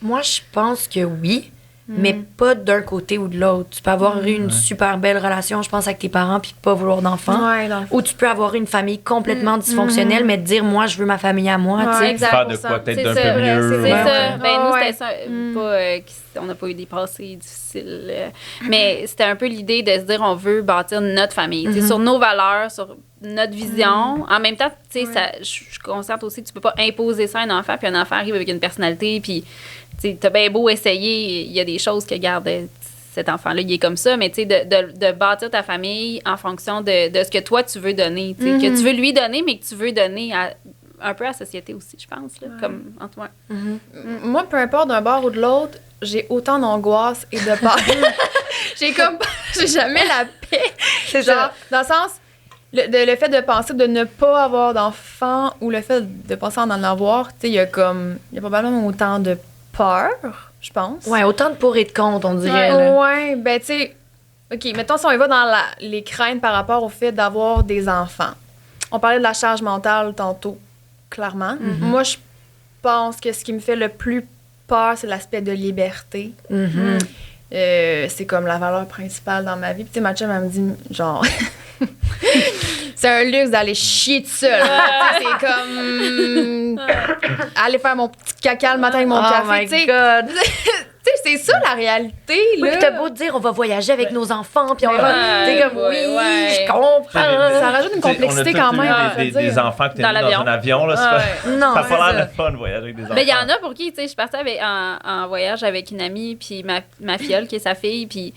[SPEAKER 3] moi, je pense que oui, mais pas d'un côté ou de l'autre. Tu peux avoir eu une super belle relation, je pense, avec tes parents, puis pas vouloir d'enfants.
[SPEAKER 1] Ouais, dans le
[SPEAKER 3] Ou tu peux avoir une famille complètement dysfonctionnelle, mais te dire, moi, je veux ma famille à moi, tu sais.
[SPEAKER 4] exact.
[SPEAKER 2] Faire de quoi peut-être
[SPEAKER 4] C'est
[SPEAKER 2] d'un
[SPEAKER 4] ça,
[SPEAKER 2] peu mieux.
[SPEAKER 4] C'est
[SPEAKER 2] ouais.
[SPEAKER 4] ça. Ben, nous,
[SPEAKER 1] Ouais.
[SPEAKER 4] c'était ça. On n'a pas eu des passés difficiles. Mais c'était un peu l'idée de se dire, on veut bâtir notre famille. Tu sais, sur nos valeurs, sur notre vision. En même temps, tu sais, je suis consciente aussi que tu peux pas imposer ça à un enfant, puis un enfant arrive avec une personnalité, puis tu sais, t'as bien beau essayer, il y a des choses que, garde, cet enfant-là, il est comme ça, mais tu sais, de bâtir ta famille en fonction de ce que toi, tu veux donner. Tu sais, que tu veux lui donner, mais que tu veux donner un peu à la société aussi, je pense, là, comme Antoine.
[SPEAKER 1] Moi, peu importe d'un bord ou de l'autre, j'ai autant d'angoisse et de peur. J'ai jamais la paix.
[SPEAKER 3] C'est
[SPEAKER 1] Genre,
[SPEAKER 3] ça.
[SPEAKER 1] dans le sens, le fait de penser de ne pas avoir d'enfant ou le fait de penser en avoir, tu sais, il y a probablement autant de peur, je pense.
[SPEAKER 3] Ouais, autant de pour et de contre, on dirait. là.
[SPEAKER 1] Ouais, ben tu sais, OK, mettons si on y va dans les craintes par rapport au fait d'avoir des enfants. On parlait de la charge mentale tantôt, clairement. Moi, je pense que ce qui me fait le plus peur, c'est l'aspect de liberté.
[SPEAKER 3] Mhm.
[SPEAKER 1] C'est comme la valeur principale dans ma vie. Puis tu sais, ma chum, elle me dit, genre... c'est un luxe d'aller chier tout seul. C'est comme... aller faire mon petit caca le matin avec mon
[SPEAKER 3] Oh
[SPEAKER 1] café,
[SPEAKER 3] my
[SPEAKER 1] tu sais.
[SPEAKER 3] God.
[SPEAKER 1] Tu sais, c'est ça la réalité,
[SPEAKER 3] Oui,
[SPEAKER 1] là.
[SPEAKER 3] puis t'as beau te dire, on va voyager avec nos enfants, puis on va. T'es comme,
[SPEAKER 4] ouais,
[SPEAKER 3] oui,
[SPEAKER 4] ouais.
[SPEAKER 3] je comprends.
[SPEAKER 1] Ça rajoute une
[SPEAKER 2] Tu sais,
[SPEAKER 1] complexité
[SPEAKER 2] on a
[SPEAKER 1] quand
[SPEAKER 2] tous
[SPEAKER 1] même.
[SPEAKER 2] eu
[SPEAKER 1] je veux
[SPEAKER 2] des
[SPEAKER 1] dire.
[SPEAKER 2] enfants que t'es
[SPEAKER 4] Dans
[SPEAKER 2] mis dans
[SPEAKER 4] l'avion.
[SPEAKER 2] un avion, là. C'est
[SPEAKER 3] Non,
[SPEAKER 2] pas, ça
[SPEAKER 3] c'est
[SPEAKER 2] a pas l'air
[SPEAKER 3] ça.
[SPEAKER 2] de fun de voyager avec des enfants.
[SPEAKER 4] Mais il y en a pour qui, tu sais, je suis partie en voyage avec une amie, puis ma filleule, qui est sa fille, puis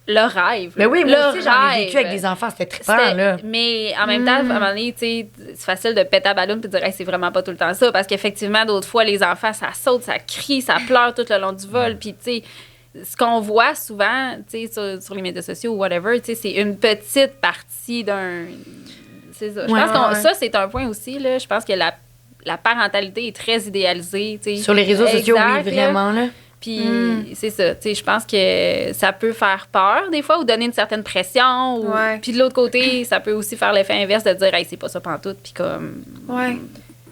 [SPEAKER 4] le rêve.
[SPEAKER 3] Mais oui, moi
[SPEAKER 4] le
[SPEAKER 3] aussi, j'en ai
[SPEAKER 4] rêve.
[SPEAKER 3] vécu avec des enfants, c'était trippant,
[SPEAKER 4] C'était-
[SPEAKER 3] là.
[SPEAKER 4] Mais en même temps, à un moment donné, tu sais, c'est facile de péter à ballon et de dire, hey, c'est vraiment pas tout le temps ça. Parce qu'effectivement, d'autres fois, les enfants, ça saute, ça crie, ça pleure tout le long du vol. Puis, tu sais, ce qu'on voit souvent, tu sais, sur les médias sociaux ou whatever, tu sais, c'est une petite partie d'un. C'est ça. Je
[SPEAKER 3] Ouais,
[SPEAKER 4] pense que
[SPEAKER 1] ouais.
[SPEAKER 4] ça, c'est un point aussi, là. Je pense que la parentalité est très idéalisée, tu sais.
[SPEAKER 3] Sur les réseaux sociaux,
[SPEAKER 4] Exact,
[SPEAKER 3] oui,
[SPEAKER 4] là.
[SPEAKER 3] vraiment, là.
[SPEAKER 4] Puis c'est ça, tu sais, je pense que ça peut faire peur des fois ou donner une certaine pression. Ou...
[SPEAKER 1] Ouais.
[SPEAKER 4] Puis de l'autre côté, ça peut aussi faire l'effet inverse de dire, hey, c'est pas ça pantoute, puis comme,
[SPEAKER 1] Ouais.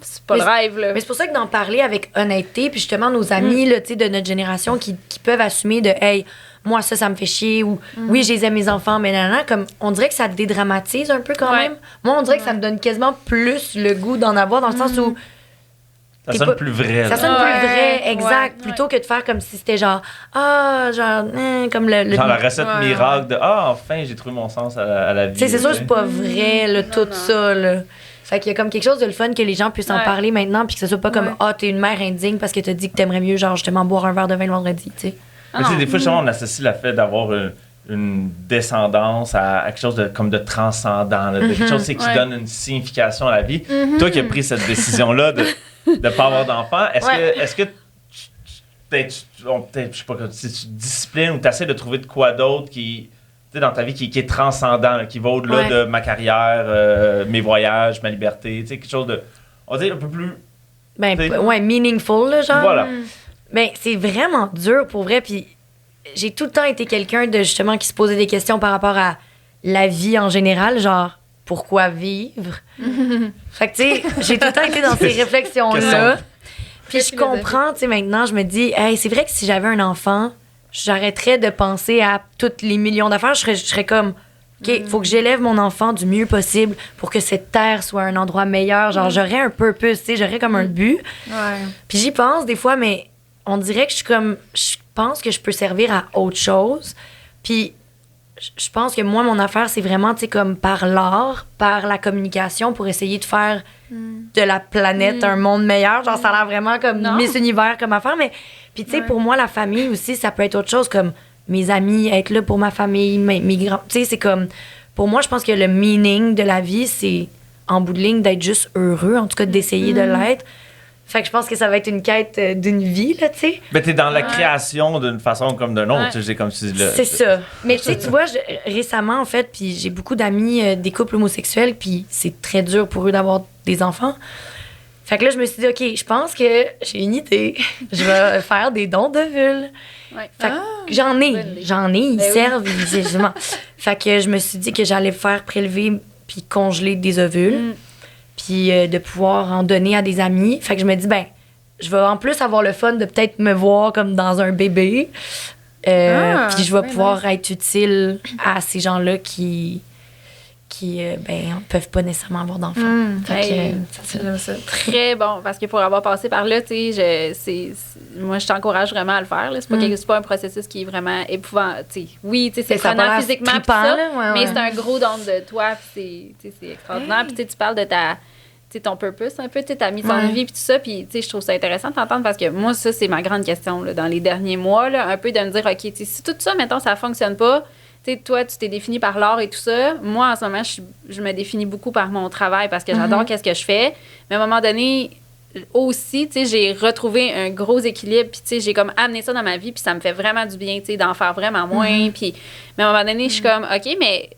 [SPEAKER 4] c'est pas le
[SPEAKER 3] Mais
[SPEAKER 4] rêve, là.
[SPEAKER 3] Mais c'est pour ça que d'en parler avec honnêteté, puis justement, nos amis, là, tu sais, de notre génération qui peuvent assumer de, hey, moi, ça me fait chier, ou oui, je les aime, mes enfants, mais nanana, comme, on dirait que ça dédramatise un peu quand
[SPEAKER 4] Ouais.
[SPEAKER 3] même. Moi, on dirait que ça me donne quasiment plus le goût d'en avoir, dans le sens où
[SPEAKER 2] Ça
[SPEAKER 3] t'es
[SPEAKER 2] sonne
[SPEAKER 3] pas-
[SPEAKER 2] plus vrai.
[SPEAKER 3] ça
[SPEAKER 2] là.
[SPEAKER 3] sonne
[SPEAKER 1] Ouais,
[SPEAKER 3] plus vrai, exact,
[SPEAKER 1] ouais.
[SPEAKER 3] plutôt que de faire comme si c'était genre, comme le.
[SPEAKER 2] Genre la recette
[SPEAKER 1] Ouais,
[SPEAKER 2] miracle de enfin j'ai trouvé mon sens à la vie.
[SPEAKER 3] Tu sais, c'est sûr,
[SPEAKER 2] tu
[SPEAKER 3] c'est pas vrai, là, tout
[SPEAKER 4] non.
[SPEAKER 3] ça, là. Fait qu'il y a comme quelque chose de le fun que les gens puissent en
[SPEAKER 4] Ouais.
[SPEAKER 3] parler maintenant, puis que ce soit pas comme,
[SPEAKER 1] Ouais.
[SPEAKER 3] t'es une mère indigne parce que t'as dit que t'aimerais mieux, genre, justement, boire un verre de vin le vendredi, tu sais.
[SPEAKER 2] Mais tu sais, des fois, justement, on associe le fait d'avoir une descendance à quelque chose comme de transcendant, là, de quelque chose tu sais, qui
[SPEAKER 4] Ouais.
[SPEAKER 2] donne une signification à la vie. Toi qui as pris cette décision-là de ne pas avoir d'enfant, est-ce que peut-être, je sais pas, si tu te disciplines ou tu essaies de trouver de quoi d'autre qui, tu sais, dans ta vie qui est transcendant, là, qui va au-delà
[SPEAKER 3] Ouais.
[SPEAKER 2] de ma carrière, mes voyages, ma liberté, tu sais, quelque chose de, on va dire, un peu plus...
[SPEAKER 3] Ben,
[SPEAKER 2] T'sais.
[SPEAKER 3] ouais, meaningful, là, genre.
[SPEAKER 2] Voilà.
[SPEAKER 3] Ben, c'est vraiment dur, pour vrai, puis j'ai tout le temps été quelqu'un de, justement, qui se posait des questions par rapport à la vie en général, genre, pourquoi vivre? Fait que, tu sais, j'ai tout le temps été dans ces réflexions-là.
[SPEAKER 2] Question.
[SPEAKER 3] Puis je comprends, tu sais, maintenant, je me dis, hey, c'est vrai que si j'avais un enfant, j'arrêterais de penser à tous les millions d'affaires. Je serais comme, OK, faut que j'élève mon enfant du mieux possible pour que cette terre soit un endroit meilleur. Genre, j'aurais un purpose, tu sais, j'aurais comme un but.
[SPEAKER 1] Ouais.
[SPEAKER 3] Puis j'y pense des fois, mais on dirait que je pense que je peux servir à autre chose. Puis je pense que moi, mon affaire, c'est vraiment, tu sais, comme par l'art, par la communication, pour essayer de faire de la planète un monde meilleur. Genre, ça a l'air vraiment comme
[SPEAKER 4] Non.
[SPEAKER 3] Miss Univers comme affaire. Mais, puis, tu sais, pour moi, la famille aussi, ça peut être autre chose, comme mes amis, être là pour ma famille, mes grands. Tu sais, c'est comme. Pour moi, je pense que le meaning de la vie, c'est en bout de ligne, d'être juste heureux, en tout cas, d'essayer de l'être. Fait que je pense que ça va être une quête d'une vie, là, tu sais.
[SPEAKER 2] Mais t'es dans la création d'une façon comme d'une autre, tu sais, comme si...
[SPEAKER 3] C'est ça. Mais tu sais, tu vois, récemment, en fait, puis j'ai beaucoup d'amis des couples homosexuels, puis c'est très dur pour eux d'avoir des enfants. Fait que là, je me suis dit, OK, je pense que j'ai une idée. Je vais faire des dons d'ovules.
[SPEAKER 4] Ouais.
[SPEAKER 3] Fait que j'en ai, ils servent. Justement. Fait que je me suis dit que j'allais faire prélever puis congeler des ovules. Puis de pouvoir en donner à des amis. Fait que je me dis, je vais en plus avoir le fun de peut-être me voir comme dans un bébé. Puis je vais pouvoir être utile à ces gens-là qui peuvent pas nécessairement avoir d'enfants.
[SPEAKER 1] J'aime ça.
[SPEAKER 4] Très bon, parce que pour avoir passé par là, tu sais, moi, je t'encourage vraiment à le faire. Là. C'est pas un processus qui est vraiment épouvant. T'sais, oui, tu sais, c'est prenant physiquement,
[SPEAKER 3] trippant,
[SPEAKER 4] ça,
[SPEAKER 3] là,
[SPEAKER 4] mais c'est un gros don de toi, puis c'est extraordinaire. Puis tu parles de ton purpose un peu, ta mise en vie, puis tout ça. Puis je trouve ça intéressant de t'entendre parce que moi, ça, c'est ma grande question là, dans les derniers mois, là, un peu de me dire, OK, si tout ça, mettons, ça fonctionne pas, toi, tu t'es défini par l'art et tout ça. Moi, en ce moment, je me définis beaucoup par mon travail parce que j'adore qu'est-ce que je fais. Mais à un moment donné, aussi, j'ai retrouvé un gros équilibre. Puis, j'ai comme amené ça dans ma vie. Puis, ça me fait vraiment du bien, d'en faire vraiment moins. Puis, mais à un moment donné, je suis comme, OK, mais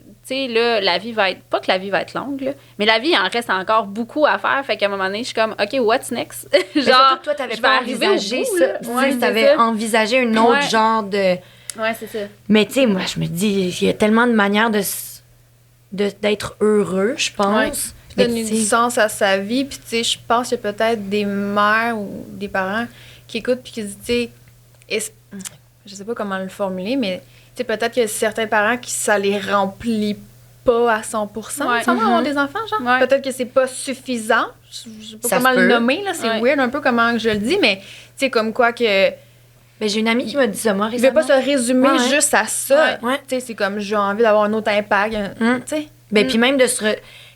[SPEAKER 4] là, la vie va être... Pas que la vie va être longue, là, mais la vie, il en reste encore beaucoup à faire. Fait qu'à un moment donné, je suis comme, OK, what's next?
[SPEAKER 3] Genre, toi, t'avais pas envisagé ça. Ouais, t'avais envisagé un autre genre de...
[SPEAKER 4] Ouais, c'est ça.
[SPEAKER 3] Mais tu sais, moi, je me dis, il y a tellement de manières d'être heureux, je pense.
[SPEAKER 1] Puis donner du sens à sa vie. Puis tu sais, je pense qu'il y a peut-être des mères ou des parents qui écoutent puis qui se disent, tu sais, je sais pas comment le formuler, mais tu sais, peut-être qu'il y a certains parents qui ça les remplit pas à 100%. Sans avoir des enfants, genre. Ouais. Peut-être que c'est pas suffisant. Je sais pas comment le nommer, là. C'est weird un peu comment je le dis, mais tu sais, comme quoi que...
[SPEAKER 3] Mais j'ai une amie qui m'a dit ça, moi, récemment.
[SPEAKER 1] Il ne veut pas se résumer juste à ça.
[SPEAKER 3] Ouais.
[SPEAKER 1] Tu sais, c'est comme j'ai envie d'avoir un autre impact. Tu sais.
[SPEAKER 3] Ben, puis même de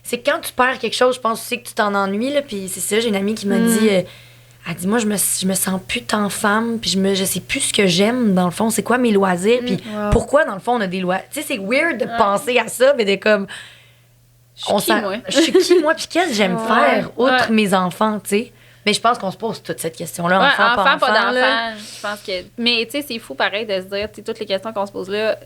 [SPEAKER 3] c'est quand tu perds quelque chose, je pense aussi que tu t'en ennuies, là. Puis c'est ça, j'ai une amie qui m'a dit... elle dit, moi, je me sens plus tant femme, puis je sais plus ce que j'aime, dans le fond. C'est quoi mes loisirs? Puis pourquoi, dans le fond, on a des loisirs? Tu sais, c'est weird de penser à ça, mais de comme... Je suis qui, moi? Puis qu'est-ce que j'aime faire, outre mes enfants, tu sais? Mais je pense qu'on se pose toute cette question-là. Enfant, pas
[SPEAKER 4] d'enfant.
[SPEAKER 3] Là.
[SPEAKER 4] Je pense que... Mais tu sais, c'est fou pareil de se dire, toutes les questions qu'on se pose là,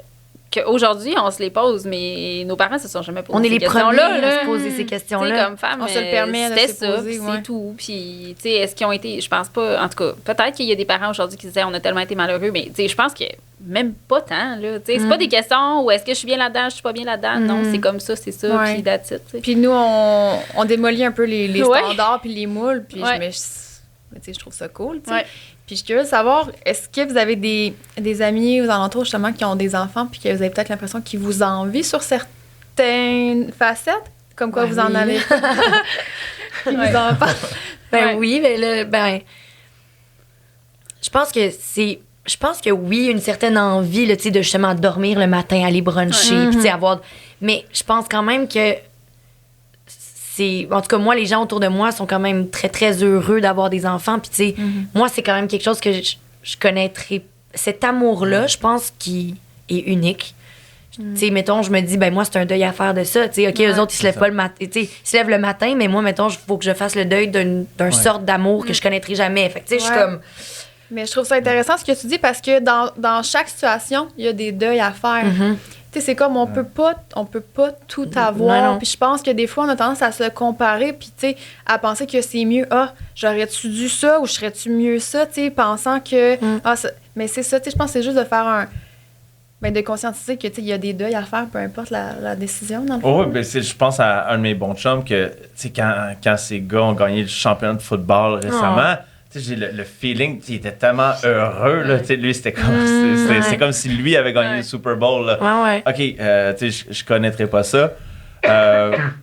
[SPEAKER 4] qu'aujourd'hui, on se les pose, mais nos parents se sont jamais posé ces questions-là.
[SPEAKER 3] On est les premiers à se poser ces questions-là.
[SPEAKER 4] Comme femme,
[SPEAKER 1] on se le permet de se poser.
[SPEAKER 4] C'est tout. Puis, tu sais, est-ce qu'ils ont été... Je pense pas... En tout cas, peut-être qu'il y a des parents aujourd'hui qui disaient, on a tellement été malheureux, mais tu sais, je pense que même pas tant, là. Tu sais, c'est pas des questions où est-ce que je suis bien là-dedans, je suis pas bien là-dedans. Non, c'est comme ça, c'est ça, puis that's it.
[SPEAKER 1] Puis nous, on démolit un peu les standards puis les moules, puis je trouve ça cool, tu sais. Puis je suis curieuse de savoir, est-ce que vous avez des amis aux alentours, justement, qui ont des enfants puis que vous avez peut-être l'impression qu'ils vous envient sur certaines facettes? Comme quoi vous en avez qui vous en parlent?
[SPEAKER 3] Oui, mais là, je pense que oui, une certaine envie, là, tu sais, de justement dormir le matin, aller bruncher, puis tu sais, avoir... Mais je pense quand même que en tout cas, moi, les gens autour de moi sont quand même très, très heureux d'avoir des enfants. Puis, tu sais, moi, c'est quand même quelque chose que je connaîtrais. Cet amour-là, je pense, qui est unique. Tu sais, mettons, je me dis, moi, c'est un deuil à faire de ça. Tu sais, OK, eux autres, ils se lèvent pas le matin. Tu sais, ils se lèvent le matin, mais moi, mettons, il faut que je fasse le deuil d'un sorte d'amour que je connaîtrais jamais. Fait que, tu sais, je suis comme...
[SPEAKER 1] Mais je trouve ça intéressant ce que tu dis parce que dans chaque situation, il y a des deuils à faire. C'est comme on peut pas tout avoir. Puis je pense que des fois, on a tendance à se comparer puis à penser que c'est mieux. Ah, j'aurais-tu dû ça ou je serais-tu mieux ça, pensant que... mais c'est ça, je pense que c'est juste de faire de conscientiser que il y a des deuils à faire, peu importe la décision, dans le fond.
[SPEAKER 2] Oui, je pense à un de mes bons chums que quand ces gars ont gagné le championnat de football récemment... J'ai le feeling, il était tellement heureux, là, lui, c'était comme, c'est comme si lui avait gagné le Super Bowl, là. OK, je connaîtrais pas ça.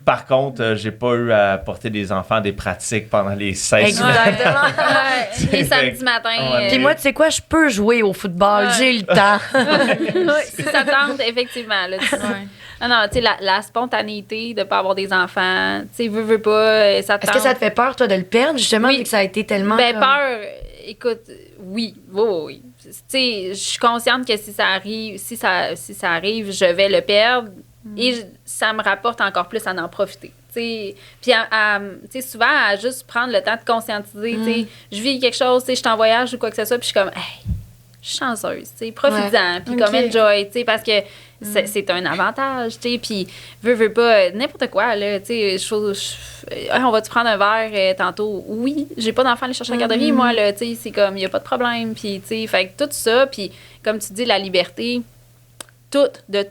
[SPEAKER 2] Par contre, j'ai pas eu à porter des enfants à des pratiques pendant les 16 semaines.
[SPEAKER 4] Exactement. Les samedis matins.
[SPEAKER 3] Puis moi, tu sais quoi, je peux jouer au football, j'ai le temps.
[SPEAKER 4] Si ça tente, effectivement. Là, non, tu sais, la spontanéité de ne pas avoir des enfants, tu sais, veux pas, ça te
[SPEAKER 3] Est-ce que ça te fait peur, toi, de le perdre, justement, vu que ça a été tellement...
[SPEAKER 4] peur, écoute, oui. Tu sais, je suis consciente que si ça arrive, je vais le perdre et ça me rapporte encore plus à en profiter. tu sais. Puis, tu sais, souvent, à juste prendre le temps de conscientiser, tu sais, je vis quelque chose, tu sais, je suis en voyage ou quoi que ce soit, puis je suis comme, hey, je suis chanceuse, tu sais, profites-en, puis comme enjoy, tu sais, parce que c'est un avantage, tu sais, puis veux pas, n'importe quoi, là, tu sais, on va-tu prendre un verre tantôt? Oui, j'ai pas d'enfant à aller chercher la garderie, moi, là, tu sais, c'est comme, il y a pas de problème, puis, tu sais, fait que tout ça, puis comme tu dis, la liberté, tout. Ça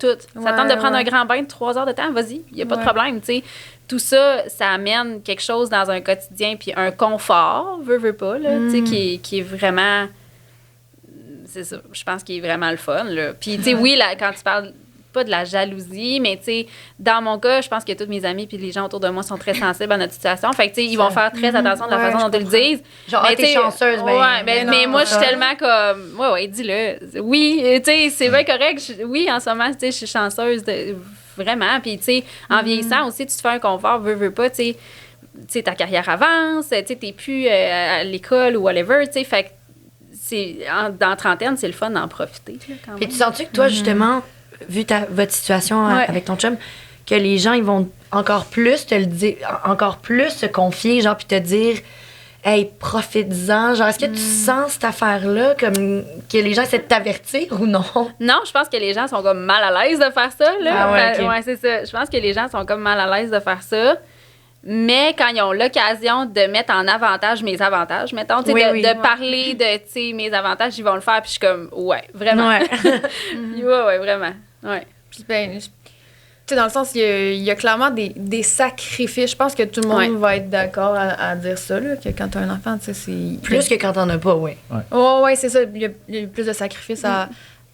[SPEAKER 4] tente de prendre un grand bain de 3 heures de temps, vas-y, il y a pas de problème, tu sais. Tout ça, ça amène quelque chose dans un quotidien, puis un confort, veux pas, là, tu sais, qui est vraiment... C'est ça, je pense qu'il est vraiment le fun, là. Puis, tu sais, oui, là, quand tu parles pas de la jalousie, mais, tu sais, dans mon cas, je pense que tous mes amis puis les gens autour de moi sont très sensibles à notre situation. Fait que, tu sais, ils vont faire très attention de la façon dont ils le disent.
[SPEAKER 3] Genre, t'es chanceuse,
[SPEAKER 4] mais moi, je suis tellement comme... Ouais, dis-le. Oui, tu sais, c'est bien correct. Oui, en ce moment, tu sais, je suis chanceuse, vraiment. Puis, tu sais, en vieillissant aussi, tu te fais un confort, veux pas, tu sais, ta carrière avance, tu sais, t'es plus à l'école ou whatever, tu sais, fait que dans la trentaine, c'est le fun d'en profiter. Là, quand
[SPEAKER 3] Puis
[SPEAKER 4] même.
[SPEAKER 3] tu sens-tu que toi, justement, vu votre situation avec ton chum, que les gens, ils vont encore plus te le dire, encore plus se confier, genre, puis te dire, hey, profites-en. Genre, est-ce que tu sens cette affaire-là, comme que les gens essaient de t'avertir ou non?
[SPEAKER 4] Non, je pense que les gens sont comme mal à l'aise de faire ça. Là.
[SPEAKER 3] Ah ouais,
[SPEAKER 4] c'est ça. Je pense que les gens sont comme mal à l'aise de faire ça. Mais quand ils ont l'occasion de mettre en avantage mes avantages, mettons, de parler de mes avantages, ils vont le faire. Puis je suis comme, ouais, vraiment. Ouais, ouais, vraiment. Ouais.
[SPEAKER 1] Puis, ben, tu sais, dans le sens, il y a clairement des sacrifices. Je pense que tout le monde va être d'accord à dire ça, là, que quand tu as un enfant, tu sais, c'est.
[SPEAKER 3] Plus que quand t'en as pas, oui.
[SPEAKER 1] Ouais, c'est ça. Il y a plus de sacrifices à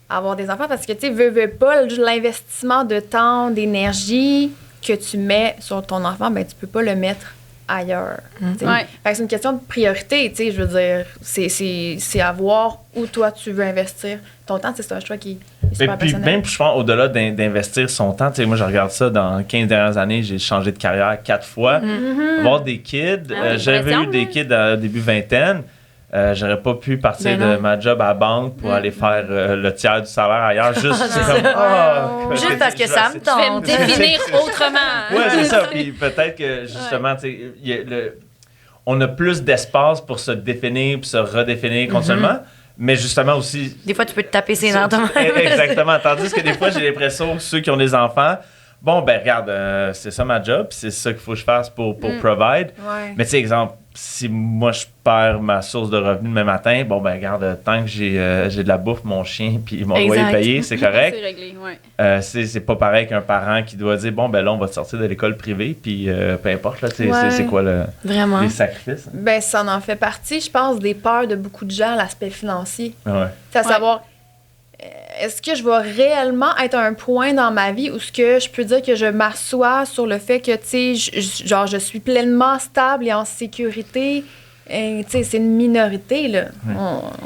[SPEAKER 1] avoir des enfants parce que, tu sais, veux pas l'investissement de temps, d'énergie que tu mets sur ton enfant, ben tu peux pas le mettre ailleurs. Fait que c'est une question de priorité, tu sais, je veux dire, c'est à voir où toi tu veux investir ton temps, c'est un choix qui est super personnel.
[SPEAKER 2] Même, je pense, au-delà d'investir son temps, tu sais, moi, je regarde ça, dans 15 dernières années, j'ai changé de carrière 4 fois. Avoir des kids, j'avais eu des kids à début vingtaine, j'aurais pas pu partir de ma job à la banque pour aller faire le tiers du salaire ailleurs. Juste, c'est comme,
[SPEAKER 3] juste parce que ça me tente.
[SPEAKER 4] Je vais me définir autrement.
[SPEAKER 2] Ouais, c'est ça. Puis peut-être que, justement, tu sais, on a plus d'espace pour se définir puis se redéfinir continuellement. Mais justement aussi...
[SPEAKER 3] Des fois, tu peux te taper ses nerfs.
[SPEAKER 2] Exactement. Tandis que des fois, j'ai l'impression que ceux qui ont des enfants, bon, ben regarde, c'est ça ma job, puis c'est ça qu'il faut que je fasse pour provide. Mais tu sais, exemple, si moi, je perds ma source de revenus demain matin, bon, ben regarde, tant que j'ai de la bouffe, mon chien, puis mon loyer payé, c'est correct.
[SPEAKER 4] C'est réglé,
[SPEAKER 2] c'est pas pareil qu'un parent qui doit dire, bon, ben là, on va te sortir de l'école privée, puis peu importe, là, c'est quoi les sacrifices?
[SPEAKER 1] Ben, ça en fait partie, je pense, des peurs de beaucoup de gens, l'aspect financier. C'est à savoir... Est-ce que je vais réellement être à un point dans ma vie où ce que je peux dire que je m'assois sur le fait que, tu sais, je suis pleinement stable et en sécurité? Tu sais, c'est une minorité, là.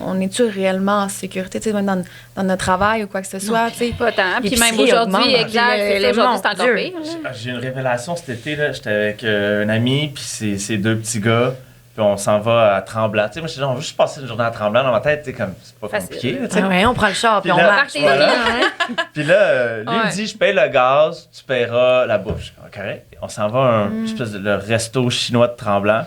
[SPEAKER 1] On est-tu réellement en sécurité, tu sais, même dans notre travail ou quoi que ce soit, tu sais?
[SPEAKER 4] Pas tant. Puis même aujourd'hui, aujourd'hui, c'est encore pire.
[SPEAKER 2] J'ai une révélation cet été, là. J'étais avec un ami, puis ses 2 petits gars. Puis on s'en va à Tremblant. Tu sais, moi, je dis, on veut juste passer une journée à Tremblant dans ma tête. Tu sais, comme, c'est pas compliqué.
[SPEAKER 3] On prend le char, puis on marche.
[SPEAKER 2] Puis là, lui, il dit, je paye le gaz, tu paieras la bouffe. Correct. On s'en va à un espèce de le resto chinois de Tremblant.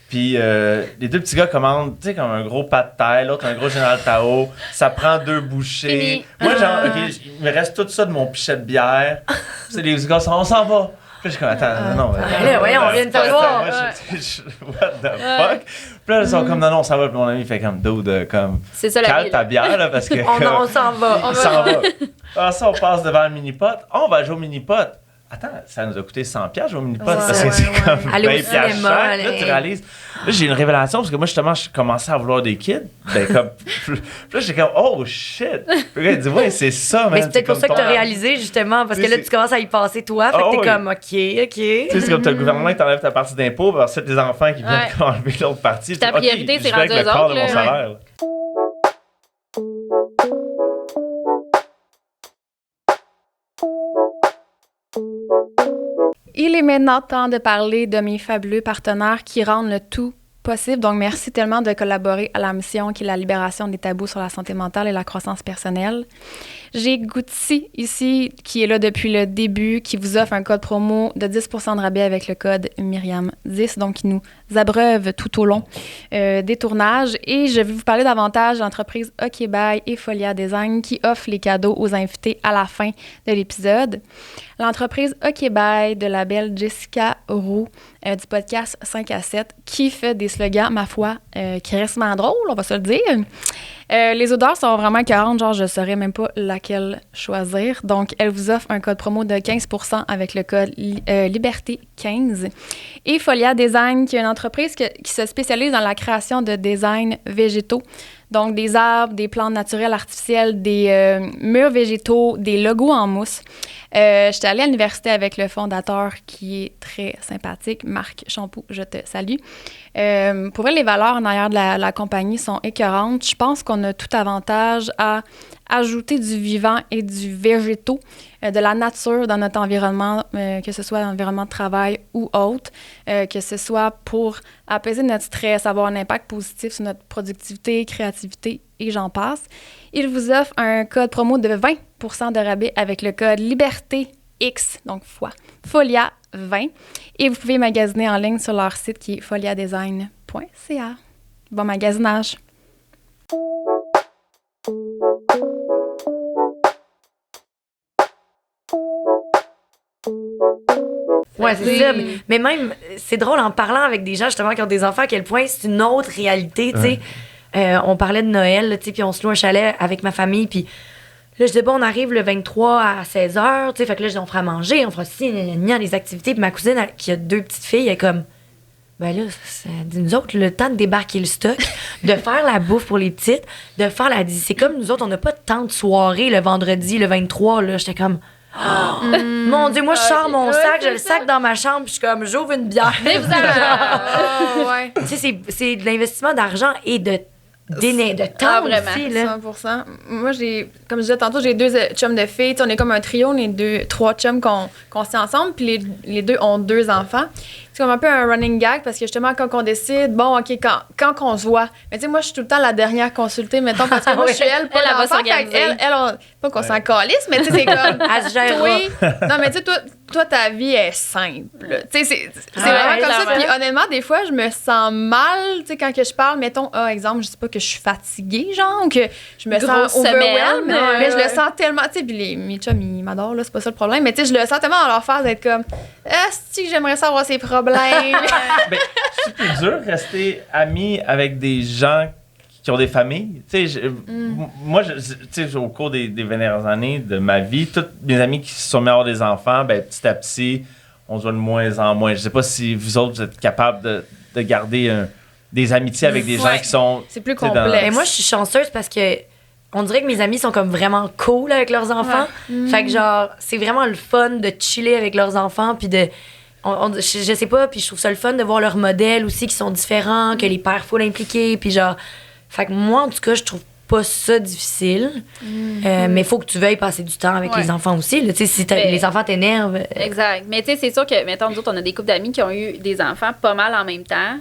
[SPEAKER 2] Puis les 2 petits gars commandent, tu sais, comme un gros pas de taille, l'autre un gros Général Tao. Ça prend 2 bouchées. Moi, genre, OK, il me reste tout ça de mon pichet de bière. C'est les gars, on s'en va. Puis je suis comme, attends, non.
[SPEAKER 3] Voyons, on vient de t'avoir.
[SPEAKER 2] What the fuck? Puis là, ils sont comme, non, ça va. Puis mon ami fait comme, dude, comme,
[SPEAKER 4] c'est ça,
[SPEAKER 2] cale ta bière, là, parce que.
[SPEAKER 3] On s'en va.
[SPEAKER 2] On s'en va. Ah, ça, on passe devant le mini-pot. On va jouer au mini-pot. Attends, ça nous a coûté 100$ jouer au mini-pot parce que c'est comme 20$ cher. Là, tu réalises. Là, j'ai une révélation parce que moi, justement, je commençais à vouloir des kids. Ben, comme. Puis là, j'étais comme, oh shit. Puis là, il dit, ouais, c'est ça, man.
[SPEAKER 3] Mais c'est peut-être pour ça que tu as réalisé, justement, parce que là, tu commences à y passer, toi. Fait que t'es comme, OK.
[SPEAKER 2] Tu sais, c'est comme t'as le gouvernement qui t'enlève ta partie d'impôt, puis ensuite, tes enfants qui viennent enlever l'autre partie.
[SPEAKER 4] Ta priorité, c'est rendu
[SPEAKER 2] avec le quart de mon salaire.
[SPEAKER 1] Il est maintenant temps de parler de mes fabuleux partenaires qui rendent le tout possible. Donc, merci tellement de collaborer à la mission qui est la libération des tabous sur la santé mentale et la croissance personnelle. J'ai Gucci ici, qui est là depuis le début, qui vous offre un code promo de 10% de rabais avec le code Myriam10, donc qui nous abreuve tout au long des tournages. Et je vais vous parler davantage de l'entreprise OK Bye et Folia Design qui offre les cadeaux aux invités à la fin de l'épisode. L'entreprise OK Bye de la belle Jessica Roux du podcast 5 à 7 qui fait des slogans, ma foi, crissement drôles, on va se le dire. Les odeurs sont vraiment écœurantes, genre je ne saurais même pas laquelle choisir. Donc, elle vous offre un code promo de 15% avec le code Liberté15. Et Folia Design, qui est une entreprise qui se spécialise dans la création de designs végétaux. Donc, des arbres, des plantes naturelles artificielles, des murs végétaux, des logos en mousse. J'étais allée à l'université avec le fondateur qui est très sympathique, Marc Champoux, je te salue. Pour vrai, les valeurs en arrière de la compagnie sont écœurantes. Je pense qu'on a tout avantage à ajouter du vivant et du végétaux, de la nature dans notre environnement, que ce soit l'environnement de travail ou autre, que ce soit pour apaiser notre stress, avoir un impact positif sur notre productivité, créativité et j'en passe. Il vous offre un code promo de 20% de rabais avec le code LibertéX, donc Folia20. Et vous pouvez magasiner en ligne sur leur site qui est foliadesign.ca. Bon magasinage!
[SPEAKER 3] Ouais, c'est ça. Mais même, c'est drôle en parlant avec des gens justement qui ont des enfants, à quel point c'est une autre réalité, tu sais. On parlait de Noël, tu sais, puis on se loue un chalet avec ma famille, puis là, je dis, bon, on arrive le 23 à 16h, tu sais, fait que là, je dis, on fera manger, on fera ci, les activités, puis ma cousine, qui a 2 petites filles, elle est comme, ben là, nous autres, le temps de débarquer le stock, de faire la bouffe pour les petites, de faire c'est comme nous autres, on n'a pas tant de soirée le vendredi, le 23, là, j'étais comme... Oh, mon Dieu, moi je sors mon sac, je le sac dans ma chambre, puis je suis comme j'ouvre une bière. Tu sais, c'est de l'investissement d'argent et de temps aussi là.
[SPEAKER 1] 100%. Moi comme je disais tantôt, j'ai 2 chums de filles, on est comme un trio, on est 3 chums qu'on se tient ensemble, puis les 2 ont 2 enfants. C'est comme un peu un running gag parce que justement, quand on décide, bon, OK, quand on se voit, mais tu sais, moi, je suis tout le temps la dernière consultée, mettons, parce que moi, je suis elle, pas
[SPEAKER 4] elle va
[SPEAKER 1] l'enfant. Elle, pas qu'on s'en calisse, mais tu sais, c'est comme.
[SPEAKER 3] Elle se gère.
[SPEAKER 1] Non, mais tu sais, toi, ta vie est simple. Tu sais, c'est vraiment comme ça. Puis honnêtement, des fois, je me sens mal, tu sais, quand que je parle, mettons, exemple, je sais pas que je suis fatiguée, genre, ou que je me sens overwhelmed, mais je le sens tellement, tu sais, puis mes chums, ils m'adorent, là, c'est pas ça le problème, mais tu sais, je le sens tellement dans leur face d'être comme, est-ce que j'aimerais savoir ses problèmes?
[SPEAKER 2] Ben, c'est plus dur de rester ami avec des gens qui ont des familles. Tu sais, moi, tu sais, au cours des dernières années de ma vie, tous mes amis qui se sont mis à avoir des enfants, ben, petit à petit, on se voit de moins en moins. Je sais pas si vous autres, vous êtes capables de garder des amitiés avec des gens qui sont...
[SPEAKER 1] C'est plus complexe.
[SPEAKER 3] Mais moi, je suis chanceuse parce que on dirait que mes amis sont comme vraiment cool avec leurs enfants. Fait que genre, c'est vraiment le fun de chiller avec leurs enfants, puis de... je sais pas, puis je trouve ça le fun de voir leurs modèles aussi qui sont différents, que les pères faut l'impliquer, puis genre... Fait que moi, en tout cas, je trouve pas ça difficile, mais il faut que tu veuilles passer du temps avec les enfants aussi. Tu sais, si les enfants t'énervent...
[SPEAKER 4] Exact. Mais tu sais, c'est sûr que, mettons, nous autres, on a des couples d'amis qui ont eu des enfants pas mal en même temps.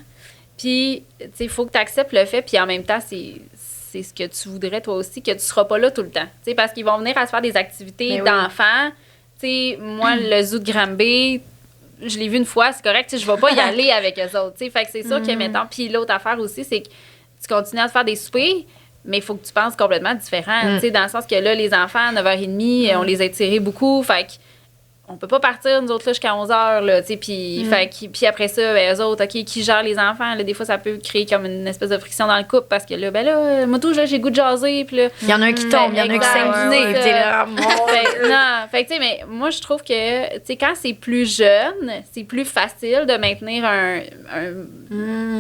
[SPEAKER 4] Puis, tu sais, il faut que tu acceptes le fait, puis en même temps, c'est ce que tu voudrais toi aussi, que tu seras pas là tout le temps. Tu sais, parce qu'ils vont venir à se faire des activités d'enfants. Tu sais, moi, le zoo de Granby, je l'ai vu une fois, c'est correct, tu sais, je vais pas y aller avec eux autres. Tu sais, fait que c'est sûr que, mettons, puis l'autre affaire aussi, c'est que tu continues à te faire des soupers, mais il faut que tu penses complètement différent. Tu sais, dans le sens que là, les enfants, à 9h30, on les a tirés beaucoup, fait que on peut pas partir, nous autres, là, jusqu'à 11h, là, tu sais, puis après ça, ben, eux autres, OK, qui gèrent les enfants, là, des fois, ça peut créer comme une espèce de friction dans le couple, parce que là, ben là, moi, tout, j'ai goût de jaser, puis là...
[SPEAKER 3] Il y en a un qui tombe, il y en a un qui saigne du nez, tu sais, là,
[SPEAKER 4] non, fait que, tu sais, mais moi, je trouve que, tu sais, quand c'est plus jeune, c'est plus facile de maintenir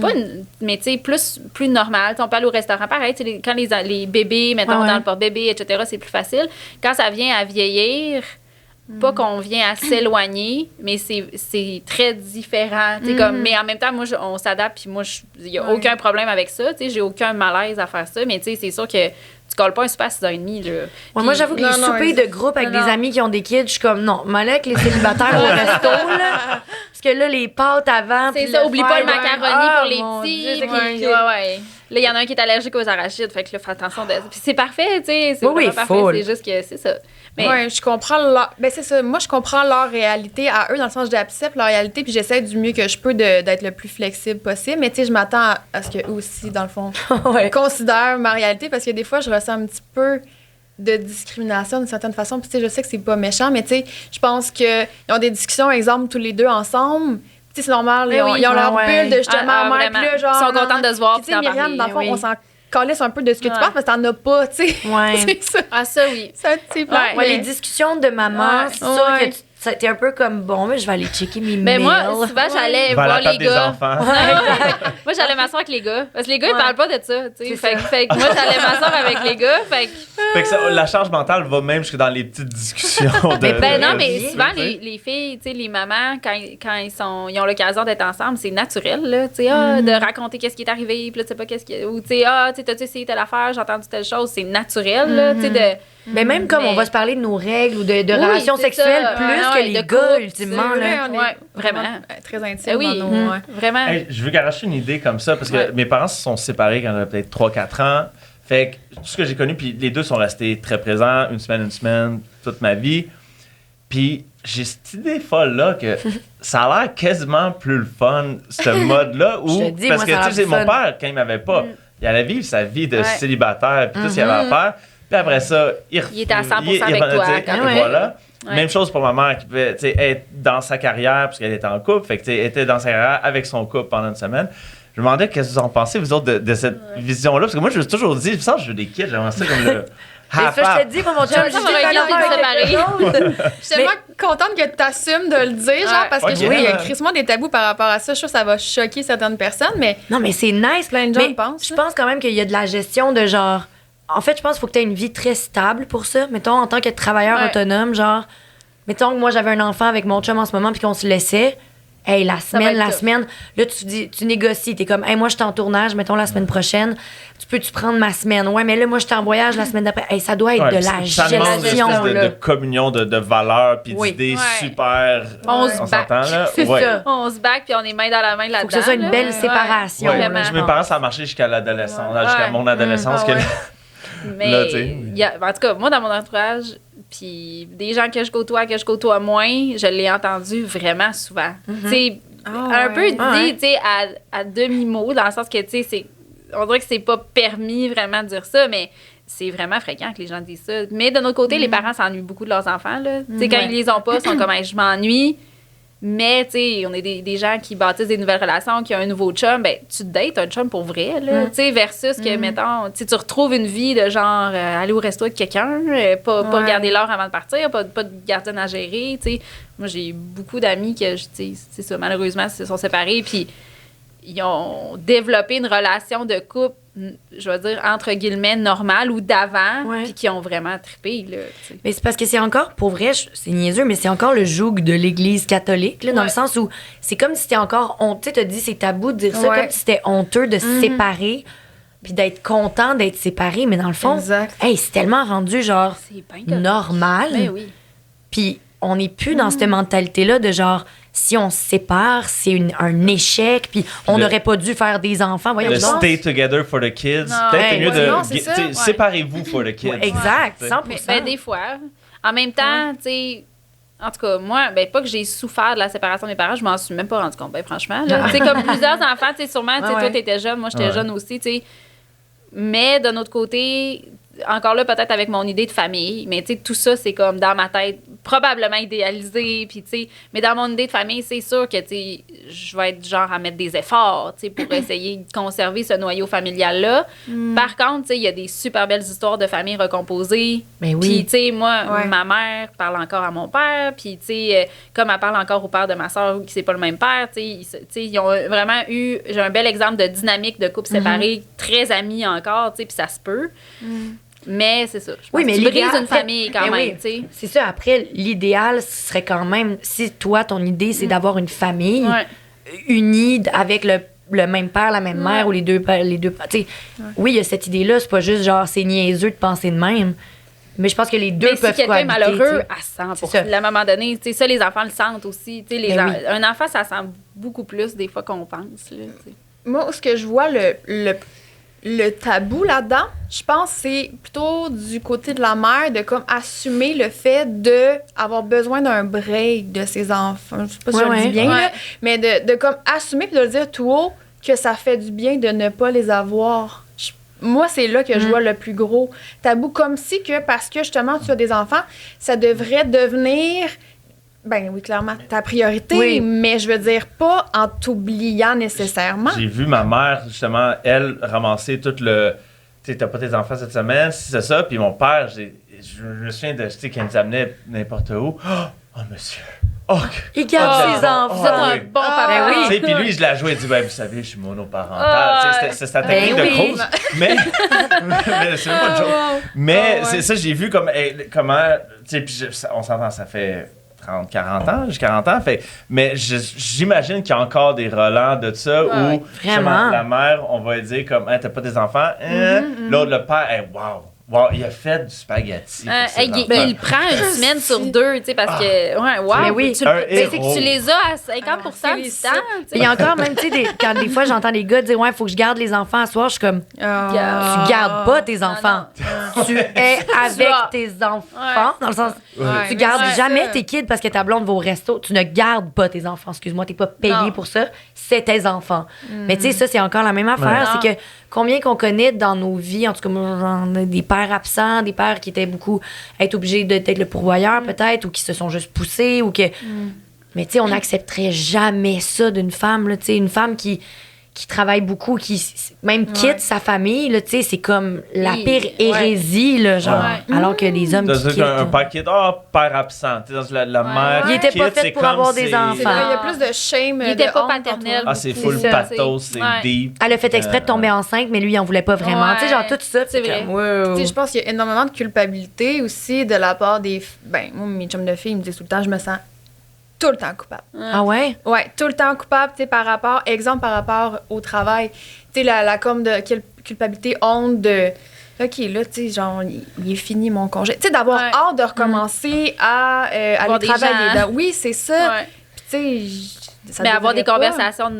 [SPEAKER 4] pas une... mais tu sais, plus normal. T'sais, on peut aller au restaurant, pareil, tu sais, quand les bébés, mettons, dans le porte-bébé, etc., c'est plus facile. Quand ça vient à vieillir... pas qu'on vient à s'éloigner, mais c'est très différent. Mais en même temps, moi, on s'adapte, puis moi, il n'y a aucun problème avec ça. J'ai aucun malaise à faire ça, mais c'est sûr que tu colles pas un souper à 6h30. Là.
[SPEAKER 3] Ouais, moi, j'avoue que les soupers de groupe avec des amis qui ont des kids, je suis comme, non, m'aller avec les célibataires au resto, là. Parce que là, les pâtes avant.
[SPEAKER 4] C'est ça, oublie pas le macaroni pour les petits. Ouais. Là, il y en a un qui est allergique aux arachides, fait que là, fais attention. Puis c'est parfait, tu sais. C'est parfait, c'est juste que c'est ça. Mais...
[SPEAKER 1] Oui, je comprends leur... Ben, c'est ça. Moi, je comprends leur réalité à eux, dans le sens que j'accepte leur réalité, puis j'essaie du mieux que je peux d'être le plus flexible possible. Mais tu sais, je m'attends à ce qu'eux aussi, dans le fond, considèrent ma réalité, parce que des fois, je ressens un petit peu de discrimination d'une certaine façon. Puis tu sais, je sais que c'est pas méchant, mais tu sais, je pense qu'ils ont des discussions, exemple, tous les deux ensemble. Tu sais, c'est normal, ils ont leur bulle de justement mère, puis là, genre...
[SPEAKER 4] Ils sont contents de se voir,
[SPEAKER 1] puis tu sais, Myriam, dans le fond, on s'en calisse un peu de ce que tu penses, parce que t'en as pas, tu sais.
[SPEAKER 3] Ouais.
[SPEAKER 1] Ça.
[SPEAKER 4] Ah, ça, oui.
[SPEAKER 1] Ça, c'est plate,
[SPEAKER 3] les discussions de maman, c'est sûr que c'était un peu comme, bon, mais je vais aller checker mes mails.
[SPEAKER 4] Mais moi, souvent, j'allais voir les gars. Moi, j'allais m'asseoir avec les gars. Parce que les gars, ils parlent pas de ça, tu sais. Fait que moi, j'allais m'asseoir avec les gars. Fait que
[SPEAKER 2] ça, la charge mentale va même jusque dans les petites discussions.
[SPEAKER 4] Mais souvent, les filles, tu sais, les mamans, quand ils ont l'occasion d'être ensemble, c'est naturel, là, tu sais, de raconter qu'est-ce qui est arrivé, puis là, tu sais pas qu'est-ce qui... Ou, tu sais, t'as-tu essayé telle affaire, j'ai entendu telle chose, c'est naturel, là, tu sais, de...
[SPEAKER 3] Mais même comme on va se parler de nos règles ou de relations sexuelles plus que les gars, ultimement.
[SPEAKER 4] Là. Vraiment.
[SPEAKER 1] Très intime.
[SPEAKER 4] Oui, vraiment.
[SPEAKER 2] Hey, je veux garocher une idée comme ça, parce que mes parents se sont séparés quand j'avais peut-être 3-4 ans. Fait que tout ce que j'ai connu, puis les deux sont restés très présents, une semaine, toute ma vie. Puis j'ai cette idée folle-là que ça a l'air quasiment plus le fun, ce mode-là. Parce que, tu sais, mon père, quand il m'avait pas, il allait vivre sa vie de célibataire, puis tout ce qu'il avait à faire. Puis après ça, il
[SPEAKER 4] était à 100% avec toi.
[SPEAKER 2] Voilà. Même chose pour ma mère qui pouvait être dans sa carrière, parce qu'elle était en couple, fait que était dans sa carrière avec son couple pendant une semaine. Je me demandais qu'est-ce que vous en pensez, vous autres, de cette vision-là. Parce que moi, je me suis toujours dit, je veux des kids, j'aimerais ça comme le...
[SPEAKER 3] Ça, je te dis, mon chum, je
[SPEAKER 1] suis tellement contente que tu assumes de le dire, genre, parce que il y a crissement des tabous par rapport à ça. Je trouve que ça va choquer certaines personnes, mais...
[SPEAKER 3] Non, mais c'est nice.
[SPEAKER 1] Plein de gens pensent.
[SPEAKER 3] Je pense quand même qu'il y a de la gestion de genre... En fait, je pense qu'il faut que tu aies une vie très stable pour ça. Mettons, en tant que travailleur autonome, genre... Mettons que moi, j'avais un enfant avec mon chum en ce moment puis qu'on se laissait... Hey, la semaine, là, tu négocies. T'es comme, hey, moi, je suis en tournage, mettons, la semaine prochaine. Peux-tu prendre ma semaine? Ouais, mais là, moi, je suis en voyage la semaine d'après. Hey, ça doit être de la gestion.
[SPEAKER 2] De communion de valeurs puis d'idées super.
[SPEAKER 4] On s'entend,
[SPEAKER 3] là. C'est ça.
[SPEAKER 4] On se back puis on est main dans la main là-dedans.
[SPEAKER 3] Faut que ce soit une belle séparation.
[SPEAKER 2] Mes parents, ça a marché jusqu'à l'adolescence, jusqu'à mon adolescence.
[SPEAKER 4] Mais, en tout cas, moi, dans mon entourage, puis des gens que je côtoie moins, je l'ai entendu vraiment souvent. Tu sais, un peu dit, tu sais, à demi-mot, dans le sens que, tu sais, on dirait que c'est pas permis vraiment de dire ça, mais c'est vraiment fréquent que les gens disent ça. Mais de notre côté, les parents s'ennuient beaucoup de leurs enfants, là. Tu sais, quand ils les ont pas, ils sont comme, je m'ennuie. Mais, tu sais, on est des gens qui bâtissent des nouvelles relations, qui ont un nouveau chum. Ben, tu dates un chum pour vrai, là. Tu sais, versus que, mettons, tu retrouves une vie de genre aller au resto avec quelqu'un, pas regarder l'heure avant de partir, pas de gardienne à gérer, tu sais. Moi, j'ai beaucoup d'amis que, tu sais, c'est ça, malheureusement, ils se sont séparés, puis ils ont développé une relation de couple, je vais dire, entre guillemets, normale ou d'avant, puis qui ont vraiment trippé, là. T'sais.
[SPEAKER 3] Mais c'est parce que c'est encore, pour vrai, c'est niaiseux, mais c'est encore le joug de l'Église catholique, là, dans le sens où c'est comme si c'était encore honteux, tu sais, t'as dit c'est tabou de dire ça, comme si c'était honteux de se séparer, puis d'être content d'être séparé, mais dans le fond, hey, c'est tellement rendu, genre, normal.
[SPEAKER 4] Ben oui.
[SPEAKER 3] Puis on n'est plus dans cette mentalité-là de genre, si on se sépare, c'est un échec, puis on n'aurait pas dû faire des enfants. Voyons,
[SPEAKER 2] stay together for the kids. Peut-être mieux de séparez-vous for the kids.
[SPEAKER 3] Exact, 100%.
[SPEAKER 4] Mais des fois, en même temps, tu sais, en tout cas, moi, ben pas que j'ai souffert de la séparation de mes parents, je m'en suis même pas rendu compte, ben franchement. Tu sais, comme plusieurs enfants, tu sais, sûrement, tu sais, toi, t'étais jeune, moi, j'étais jeune aussi, tu sais. Mais d'un autre côté, encore là, peut-être avec mon idée de famille, mais tu sais, tout ça, c'est comme dans ma tête, probablement idéalisé, puis tu sais, mais dans mon idée de famille, c'est sûr que, tu sais, je vais être genre à mettre des efforts, tu sais, pour essayer de conserver ce noyau familial-là. Par contre, tu sais, il y a des super belles histoires de familles recomposées.
[SPEAKER 3] Mais oui.
[SPEAKER 4] Puis, tu sais, moi, ma mère parle encore à mon père, puis, tu sais, comme elle parle encore au père de ma soeur, qui c'est pas le même père, tu sais, ils ont vraiment eu, j'ai un bel exemple de dynamique de couple séparé, très amis encore, tu sais, puis ça se peut. Mais c'est ça.
[SPEAKER 3] Oui, mais
[SPEAKER 4] tu brises
[SPEAKER 3] l'idéal,
[SPEAKER 4] une famille quand
[SPEAKER 3] mais
[SPEAKER 4] même,
[SPEAKER 3] oui.
[SPEAKER 4] tu sais.
[SPEAKER 3] C'est ça. Après, l'idéal, ce serait quand même, si toi, ton idée, c'est d'avoir une famille
[SPEAKER 4] Ouais.
[SPEAKER 3] unie avec le même père, la même mère ou les deux pères. Tu sais, oui, il y a cette idée-là. C'est pas juste genre, c'est niaiseux de penser de même. Mais je pense que les deux
[SPEAKER 4] Mais
[SPEAKER 3] peuvent
[SPEAKER 4] si quelqu'un est
[SPEAKER 3] cohabiter,
[SPEAKER 4] malheureux,
[SPEAKER 3] tu sais.
[SPEAKER 4] à 100
[SPEAKER 3] C'est ça.
[SPEAKER 4] à un moment donné, tu sais, ça, les enfants le sentent aussi. Tu sais,
[SPEAKER 3] Ben oui.
[SPEAKER 4] un enfant, ça sent beaucoup plus des fois qu'on pense. Là, tu sais.
[SPEAKER 1] Moi, où ce que je vois le tabou là-dedans, je pense que c'est plutôt du côté de la mère de comme assumer le fait de avoir besoin d'un break de ses enfants. Je sais pas si je le dis bien,
[SPEAKER 4] Ouais.
[SPEAKER 1] là, mais de comme assumer puis de le dire tout haut que ça fait du bien de ne pas les avoir. Moi, c'est là que je vois le plus gros tabou, comme si que parce que justement tu as des enfants, ça devrait devenir ben oui, clairement, ta priorité,
[SPEAKER 3] Oui.
[SPEAKER 1] mais je veux dire pas en t'oubliant nécessairement.
[SPEAKER 2] J'ai vu ma mère, justement, elle, ramasser tout le... Tu sais, t'as pas tes enfants cette semaine, si c'est ça. Puis mon père, je me souviens de, tu sais, quand il nous amenait n'importe où. Oh, monsieur. Oh,
[SPEAKER 3] Il garde
[SPEAKER 2] oh,
[SPEAKER 3] ses
[SPEAKER 2] bon.
[SPEAKER 3] enfants.
[SPEAKER 2] Oh,
[SPEAKER 4] Ça, t'as un
[SPEAKER 2] oui.
[SPEAKER 4] bon papa.
[SPEAKER 3] Ben oui.
[SPEAKER 2] Tu sais, puis lui, je la jouais, il dit, ben, vous savez, je suis monoparental.
[SPEAKER 4] Ah,
[SPEAKER 2] Tu sais, c'est sa technique
[SPEAKER 3] ben
[SPEAKER 2] de
[SPEAKER 3] oui.
[SPEAKER 2] cause. Mais c'est même pas de joke. Mais c'est ça, j'ai vu comment, tu sais, puis on s'entend, ça fait 30, 40 ans, j'ai 40 ans, mais j'imagine qu'il y a encore des relents de ça
[SPEAKER 4] Ouais,
[SPEAKER 2] où justement,
[SPEAKER 3] vraiment.
[SPEAKER 2] la mère, on va lui dire comme, hey, t'as pas des enfants, l'autre, le père, hey, wow, il a fait du spaghetti. pour ses
[SPEAKER 4] Il
[SPEAKER 2] enfants.
[SPEAKER 4] prend une semaine sur deux, tu sais, parce que, ouais, wow,
[SPEAKER 3] Mais oui.
[SPEAKER 4] tu,
[SPEAKER 2] Un
[SPEAKER 4] ben, c'est que
[SPEAKER 2] héros.
[SPEAKER 4] tu les as à 50% du
[SPEAKER 1] félicite.
[SPEAKER 4] temps. tu
[SPEAKER 3] Il
[SPEAKER 4] sais.
[SPEAKER 3] y a encore même, tu sais, quand des fois j'entends des gars dire, ouais, il faut que je garde les enfants à soir, je suis comme,
[SPEAKER 1] Ah.
[SPEAKER 3] tu gardes pas tes enfants. Tu es avec
[SPEAKER 4] vas.
[SPEAKER 3] tes enfants, dans le sens,
[SPEAKER 1] Ouais,
[SPEAKER 3] tu
[SPEAKER 1] mais
[SPEAKER 3] gardes
[SPEAKER 1] c'est
[SPEAKER 3] jamais
[SPEAKER 1] ça.
[SPEAKER 3] tes kids parce que ta blonde va au resto. Tu ne gardes pas tes enfants, excuse-moi, t'es pas payé
[SPEAKER 4] Non.
[SPEAKER 3] pour ça. C'est tes enfants. Mais tu sais, ça, c'est encore la même affaire.
[SPEAKER 4] Ouais.
[SPEAKER 3] C'est que combien qu'on connaît dans nos vies, en tout cas, moi, j'en ai des pères absents, des pères qui étaient beaucoup être obligés d'être le pourvoyeur, peut-être, ou qui se sont juste poussés, ou que. Mais tu sais, on n'accepterait jamais ça d'une femme, là, tu sais, une femme qui travaille beaucoup, qui même quitte sa famille, là, tu sais, c'est comme la
[SPEAKER 4] Oui,
[SPEAKER 3] pire hérésie, là, genre,
[SPEAKER 4] Ouais.
[SPEAKER 3] alors que des hommes qui
[SPEAKER 2] C'est-à-dire
[SPEAKER 3] quittent.
[SPEAKER 2] qu'un père quitte, père absent. Tu sais, la mère.
[SPEAKER 3] Il était
[SPEAKER 2] quitte,
[SPEAKER 3] pas fait
[SPEAKER 2] c'est
[SPEAKER 3] pour
[SPEAKER 2] comme
[SPEAKER 3] avoir des
[SPEAKER 2] c'est-
[SPEAKER 3] enfants.
[SPEAKER 1] C'est là, il y a plus de shame.
[SPEAKER 4] Il était
[SPEAKER 1] de
[SPEAKER 4] pas
[SPEAKER 1] honte
[SPEAKER 4] paternel.
[SPEAKER 2] Ah, c'est
[SPEAKER 4] beaucoup,
[SPEAKER 2] full
[SPEAKER 3] ça.
[SPEAKER 2] pathos, c'est
[SPEAKER 4] Ouais.
[SPEAKER 2] deep.
[SPEAKER 3] Elle a fait exprès de tomber enceinte, mais lui, il en voulait pas vraiment.
[SPEAKER 4] Ouais.
[SPEAKER 3] Tu sais, genre, tout ça.
[SPEAKER 4] C'est vrai.
[SPEAKER 3] comme, wow.
[SPEAKER 1] Tu sais, je pense qu'il y a énormément de culpabilité aussi de la part des. Ben, moi, mes chums de filles ils me disent tout le temps, je me sens tout le temps coupable.
[SPEAKER 3] Ah ouais?
[SPEAKER 1] Ouais, tout le temps coupable, tu sais, par rapport au travail. Tu sais, la comme de culpabilité, honte de. OK, là, tu sais, genre, il est fini mon congé. Tu sais, d'avoir
[SPEAKER 4] Ouais.
[SPEAKER 1] hâte de recommencer à aller
[SPEAKER 4] des
[SPEAKER 1] travailler.
[SPEAKER 4] gens.
[SPEAKER 1] Oui, c'est ça.
[SPEAKER 4] Ouais.
[SPEAKER 1] Puis, tu sais, ça
[SPEAKER 4] Mais avoir des
[SPEAKER 1] devrait pas.
[SPEAKER 4] conversations,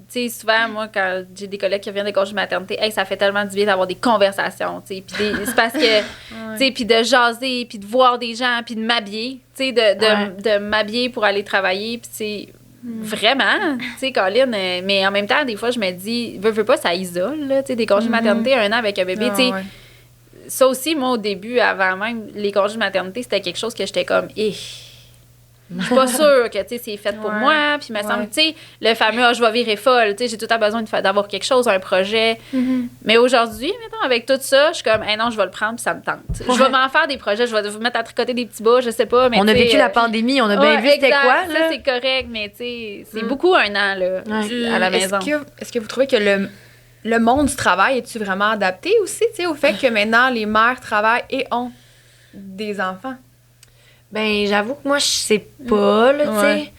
[SPEAKER 4] tu sais, souvent, moi, quand j'ai des collègues qui reviennent de congé maternité, hey, ça fait tellement du bien d'avoir des conversations, tu sais. Puis c'est parce que, tu sais, puis de jaser, puis de voir des gens, puis de m'habiller, tu sais, de m'habiller pour aller travailler, puis tu sais, vraiment, tu sais, Colin, mais en même temps, des fois, je me dis, veux pas, ça isole, là, tu sais, des congés maternité, un an avec un bébé,
[SPEAKER 1] Ah,
[SPEAKER 4] tu sais.
[SPEAKER 1] ouais.
[SPEAKER 4] Ça aussi, moi, au début, avant même les congés de maternité, c'était quelque chose que j'étais comme, je suis pas sûre que, tu sais, c'est fait pour
[SPEAKER 1] Ouais.
[SPEAKER 4] moi. Puis, il me semble, tu sais, le fameux, je vais virer folle, tu sais, j'ai tout le temps besoin d'avoir quelque chose, un projet. Mais aujourd'hui, mettons, avec tout ça, je suis comme, non, je vais le prendre, puis ça me tente. Je vais m'en faire des projets, je vais vous mettre à tricoter des petits bas, je sais pas. Mais
[SPEAKER 3] On a
[SPEAKER 4] tu sais,
[SPEAKER 3] vécu la pandémie, on a bien
[SPEAKER 4] ouais,
[SPEAKER 3] vu c'était
[SPEAKER 4] exact,
[SPEAKER 3] quoi,
[SPEAKER 4] ça,
[SPEAKER 3] là.
[SPEAKER 4] c'est correct, mais tu sais, c'est beaucoup un an, là, à la maison.
[SPEAKER 1] Est-ce que vous trouvez que le monde du travail est-tu vraiment adapté aussi, tu sais, au fait que maintenant, les mères travaillent et ont des enfants?
[SPEAKER 3] Ben, j'avoue que moi, je sais pas, là, tu sais.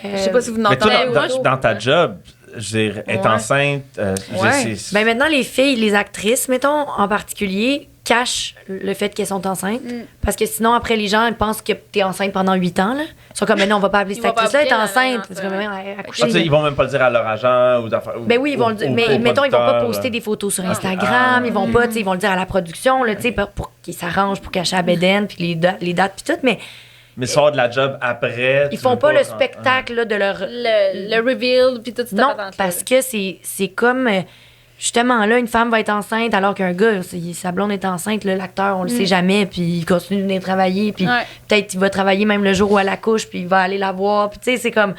[SPEAKER 1] Ouais. Je sais pas si vous
[SPEAKER 2] Mais toi,
[SPEAKER 1] n'entendez
[SPEAKER 2] dans ta job, je veux dire, être
[SPEAKER 1] Ouais.
[SPEAKER 2] enceinte, je veux dire,
[SPEAKER 1] Ouais.
[SPEAKER 2] c'est-
[SPEAKER 3] Ben, maintenant, les filles, les actrices, mettons, en particulier, cachent le fait qu'elles sont enceintes. Parce que sinon, après, les gens, ils pensent que t'es enceinte pendant 8 ans, là. Ils sont comme, mais non, on va pas appeler
[SPEAKER 4] Ils
[SPEAKER 3] cette
[SPEAKER 4] vont pas
[SPEAKER 3] actrice-là, elle est
[SPEAKER 4] appeler,
[SPEAKER 3] enceinte.
[SPEAKER 4] non,
[SPEAKER 3] C'est comme,
[SPEAKER 4] ouais.
[SPEAKER 3] elle a accouché.
[SPEAKER 2] Ah, tu sais, ils vont même pas le dire à leur agent ou d'affaires.
[SPEAKER 3] Ben oui, ils vont le dire. Mais mettons, ils vont pas poster des photos sur Instagram, ils vont pas, tu sais, ils vont le dire à la production, là, tu sais, pour qu'ils s'arrangent pour cacher la bédaine, puis les dates, puis tout. Mais
[SPEAKER 2] Mais de la job après.
[SPEAKER 3] ils
[SPEAKER 2] tu
[SPEAKER 3] font
[SPEAKER 2] veux
[SPEAKER 3] pas le
[SPEAKER 2] hein.
[SPEAKER 3] spectacle, là, de leur.
[SPEAKER 4] Le reveal, puis tout ça.
[SPEAKER 3] Non, parce que c'est comme. Justement, là, une femme va être enceinte alors qu'un gars, sa blonde est enceinte, là, l'acteur, on le sait jamais, puis il continue de venir travailler, puis
[SPEAKER 4] Ouais.
[SPEAKER 3] peut-être il va travailler même le jour où elle accouche, puis il va aller la voir, puis tu sais, c'est comme.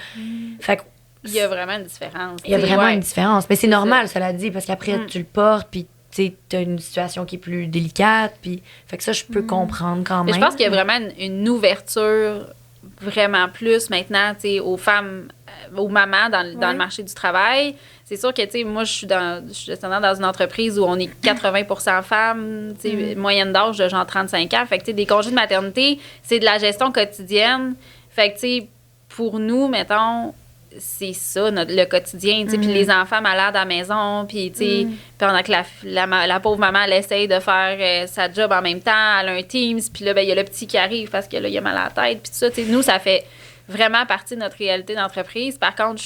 [SPEAKER 3] Fait que
[SPEAKER 4] Il y a vraiment une différence.
[SPEAKER 3] il y a vraiment
[SPEAKER 4] Ouais.
[SPEAKER 3] une différence. Mais c'est normal,
[SPEAKER 4] ça.
[SPEAKER 3] cela dit, parce qu'après, tu le portes, puis tu sais, t'as une situation qui est plus délicate, puis. Fait que ça, je peux comprendre quand
[SPEAKER 4] Mais
[SPEAKER 3] même.
[SPEAKER 4] je pense qu'il y a vraiment une ouverture vraiment plus maintenant, tu sais, aux femmes, aux mamans dans le marché du travail. C'est sûr que, tu sais, moi, je suis gestionnaire dans une entreprise où on est 80% femmes, tu sais, moyenne d'âge de genre 35 ans. Fait que, tu sais, des congés de maternité, c'est de la gestion quotidienne. Fait que, tu sais, pour nous, mettons, c'est ça, le quotidien, tu sais, puis les enfants malades à la maison, puis, tu sais, pendant que la pauvre maman, elle essaye de faire sa job en même temps, elle a un Teams, puis là, ben il y a le petit qui arrive parce que là, il a mal à la tête, puis tout ça, tu sais, nous, ça fait vraiment partie de notre réalité d'entreprise. Par contre,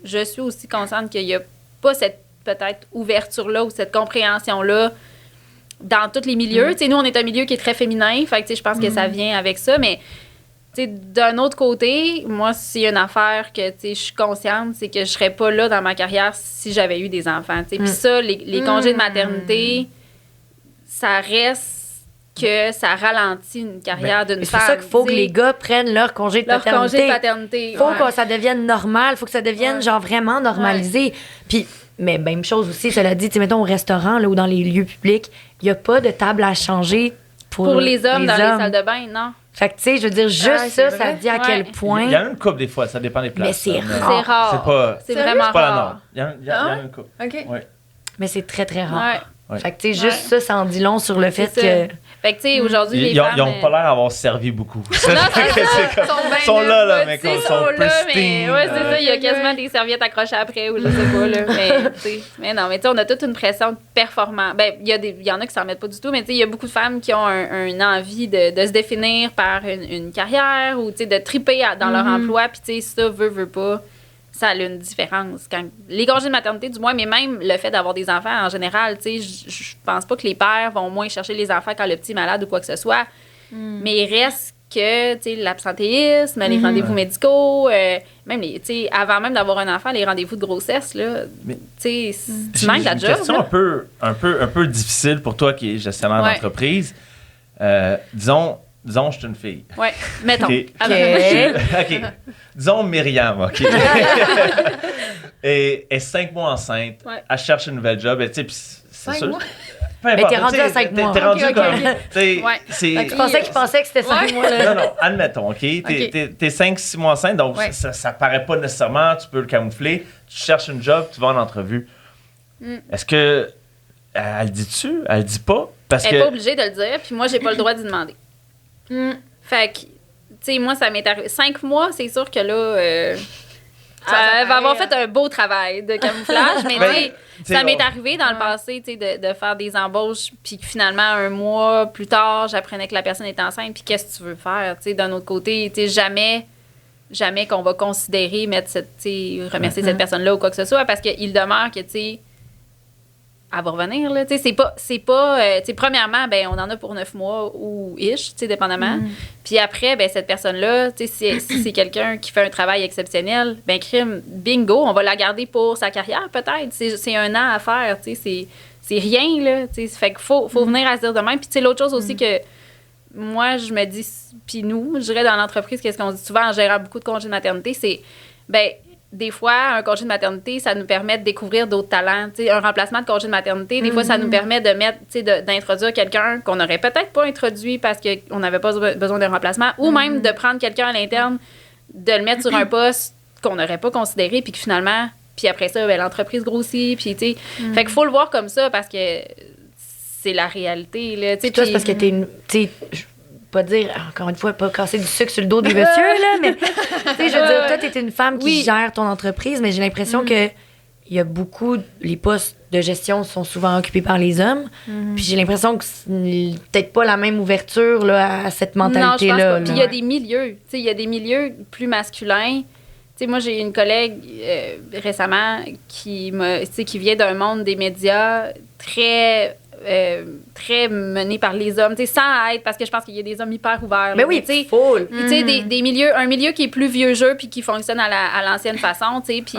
[SPEAKER 4] je suis aussi consciente qu'il n'y a pas cette, peut-être, ouverture-là ou cette compréhension-là dans tous les milieux. Tu sais, nous, on est un milieu qui est très féminin, fait que, tu sais, je pense que ça vient avec ça, mais tu sais, d'un autre côté, moi, s'il y a une affaire que, tu sais, je suis consciente, c'est que je serais pas là dans ma carrière si j'avais eu des enfants, tu sais. Puis ça, les congés de maternité, ça reste que ça ralentit une carrière d'une femme.
[SPEAKER 3] C'est pour ça qu'il faut que les gars prennent leur congé de paternité.
[SPEAKER 4] Leur congé de paternité.
[SPEAKER 3] Faut que ça devienne normal, faut que ça devienne genre vraiment normalisé. Puis, mais même chose aussi, cela dit, tu sais, mettons au restaurant là, ou dans les lieux publics, il n'y a pas de table à changer pour
[SPEAKER 4] les hommes dans les salles de bain, non?
[SPEAKER 3] Fait que, tu sais, je veux dire, juste ça dit à quel point.
[SPEAKER 2] Il y en a une couple des fois, ça dépend des places.
[SPEAKER 3] Mais c'est rare.
[SPEAKER 4] C'est rare. C'est vraiment
[SPEAKER 2] c'est pas la
[SPEAKER 4] rare.
[SPEAKER 2] norme. Il y en a une couple.
[SPEAKER 1] OK.
[SPEAKER 2] Ouais.
[SPEAKER 3] Mais c'est très, très rare.
[SPEAKER 2] Ouais.
[SPEAKER 3] Fait que, tu sais, juste ça en dit long sur le fait que.
[SPEAKER 4] Fait que, tu sais, aujourd'hui, les
[SPEAKER 2] Ils
[SPEAKER 4] femmes...
[SPEAKER 2] n'ont pas l'air d'avoir servi beaucoup.
[SPEAKER 4] Non, c'est ça.
[SPEAKER 2] Ils sont là, mais comme ils sont pristine.
[SPEAKER 4] Mais ouais, c'est ça. Il y a quasiment des serviettes accrochées après ou je sais pas, là. Mais, tu sais, mais non, mais tu sais, on a toute une pression de performance. Ben, il y en a qui s'en mettent pas du tout, mais tu sais, il y a beaucoup de femmes qui ont une envie de se définir par une carrière ou, tu sais, de triper dans leur emploi. Puis, tu sais, ça, veut pas, ça a une différence. Quand, les congés de maternité, du moins, mais même le fait d'avoir des enfants en général, tu sais, je pense pas que les pères vont moins chercher les enfants quand le petit est malade ou quoi que ce soit. Mais il reste que, tu sais, l'absentéisme, les rendez-vous médicaux, même tu sais, avant même d'avoir un enfant, les rendez-vous de grossesse, là, tu sais, tu manques la job.
[SPEAKER 2] C'est une question un peu difficile pour toi qui es gestionnaire d'entreprise. Disons, je suis une fille.
[SPEAKER 4] Oui, mettons.
[SPEAKER 2] OK. Disons Myriam, OK? Et elle est 5 mois enceinte. Elle cherche une nouvelle job. Tu sais, puis c'est
[SPEAKER 1] 5 mois?
[SPEAKER 3] Mais t'es rendu à 5 mois.
[SPEAKER 2] T'es rendu comme...
[SPEAKER 3] Tu pensais qu'il pensait que c'était 5 mois, là.
[SPEAKER 2] Non, admettons, OK? T'es 5-6 mois enceinte, donc ça paraît pas nécessairement, tu peux le camoufler. Tu cherches une job, tu vas en entrevue. Est-ce que... Elle dit-tu? Elle dit pas? Parce
[SPEAKER 4] elle n'est pas obligée de le dire, puis moi, j'ai pas le droit d'y demander. Fait que, tu sais, moi, ça m'est arrivé. 5 mois, c'est sûr que là, elle va avoir fait un beau travail de camouflage, mais tu sais, ça m'est arrivé dans le passé, tu sais, de faire des embauches, puis finalement, 1 mois plus tard, j'apprenais que la personne était enceinte, puis qu'est-ce que tu veux faire, tu sais, d'un autre côté, tu sais, jamais qu'on va considérer remercier cette personne-là ou quoi que ce soit, parce qu'il demeure que, tu sais, elle va revenir, là. Tu sais, c'est pas tu sais, premièrement, ben on en a pour 9 mois ou ish, tu sais, dépendamment. Puis après, ben cette personne-là, tu sais, si c'est quelqu'un qui fait un travail exceptionnel, ben bingo, on va la garder pour sa carrière, peut-être. C'est 1 an à faire, tu sais, c'est rien, là. Tu sais, fait qu'il faut venir à se dire de même. Puis, tu sais, l'autre chose aussi que moi, je me dis, puis nous, je dirais dans l'entreprise, qu'est-ce qu'on dit souvent en gérant beaucoup de congés de maternité, c'est, ben des fois, un congé de maternité, ça nous permet de découvrir d'autres talents. T'sais, un remplacement de congé de maternité, des fois, ça nous permet de mettre, d'introduire quelqu'un qu'on n'aurait peut-être pas introduit parce qu'on n'avait pas besoin d'un remplacement, ou même de prendre quelqu'un à l'interne, de le mettre sur un poste qu'on n'aurait pas considéré, puis que finalement, puis après ça, ben, l'entreprise grossit, puis tu sais. Fait qu'il faut le voir comme ça parce que c'est la réalité. Là,
[SPEAKER 3] toi, c'est parce que t'es une. Pas dire, encore une fois, pas casser du sucre sur le dos des messieurs, là, mais tu sais, je veux dire, toi, t'es une femme qui gère ton entreprise, mais j'ai l'impression que il y a beaucoup, les postes de gestion sont souvent occupés par les hommes, puis j'ai l'impression que c'est peut-être pas la même ouverture là, à cette mentalité-là.
[SPEAKER 4] Non, je pense pas. Puis il y a des milieux, tu sais, il y a des milieux plus masculins. Tu sais, moi, j'ai une collègue récemment qui vient d'un monde des médias très mené par les hommes, tu sais, sans être, parce que je pense qu'il y a des hommes hyper ouverts.
[SPEAKER 3] Mais oui,
[SPEAKER 4] tu sais,
[SPEAKER 3] full.
[SPEAKER 4] des milieux, un milieu qui est plus vieux jeu puis qui fonctionne à l'ancienne façon, tu sais, puis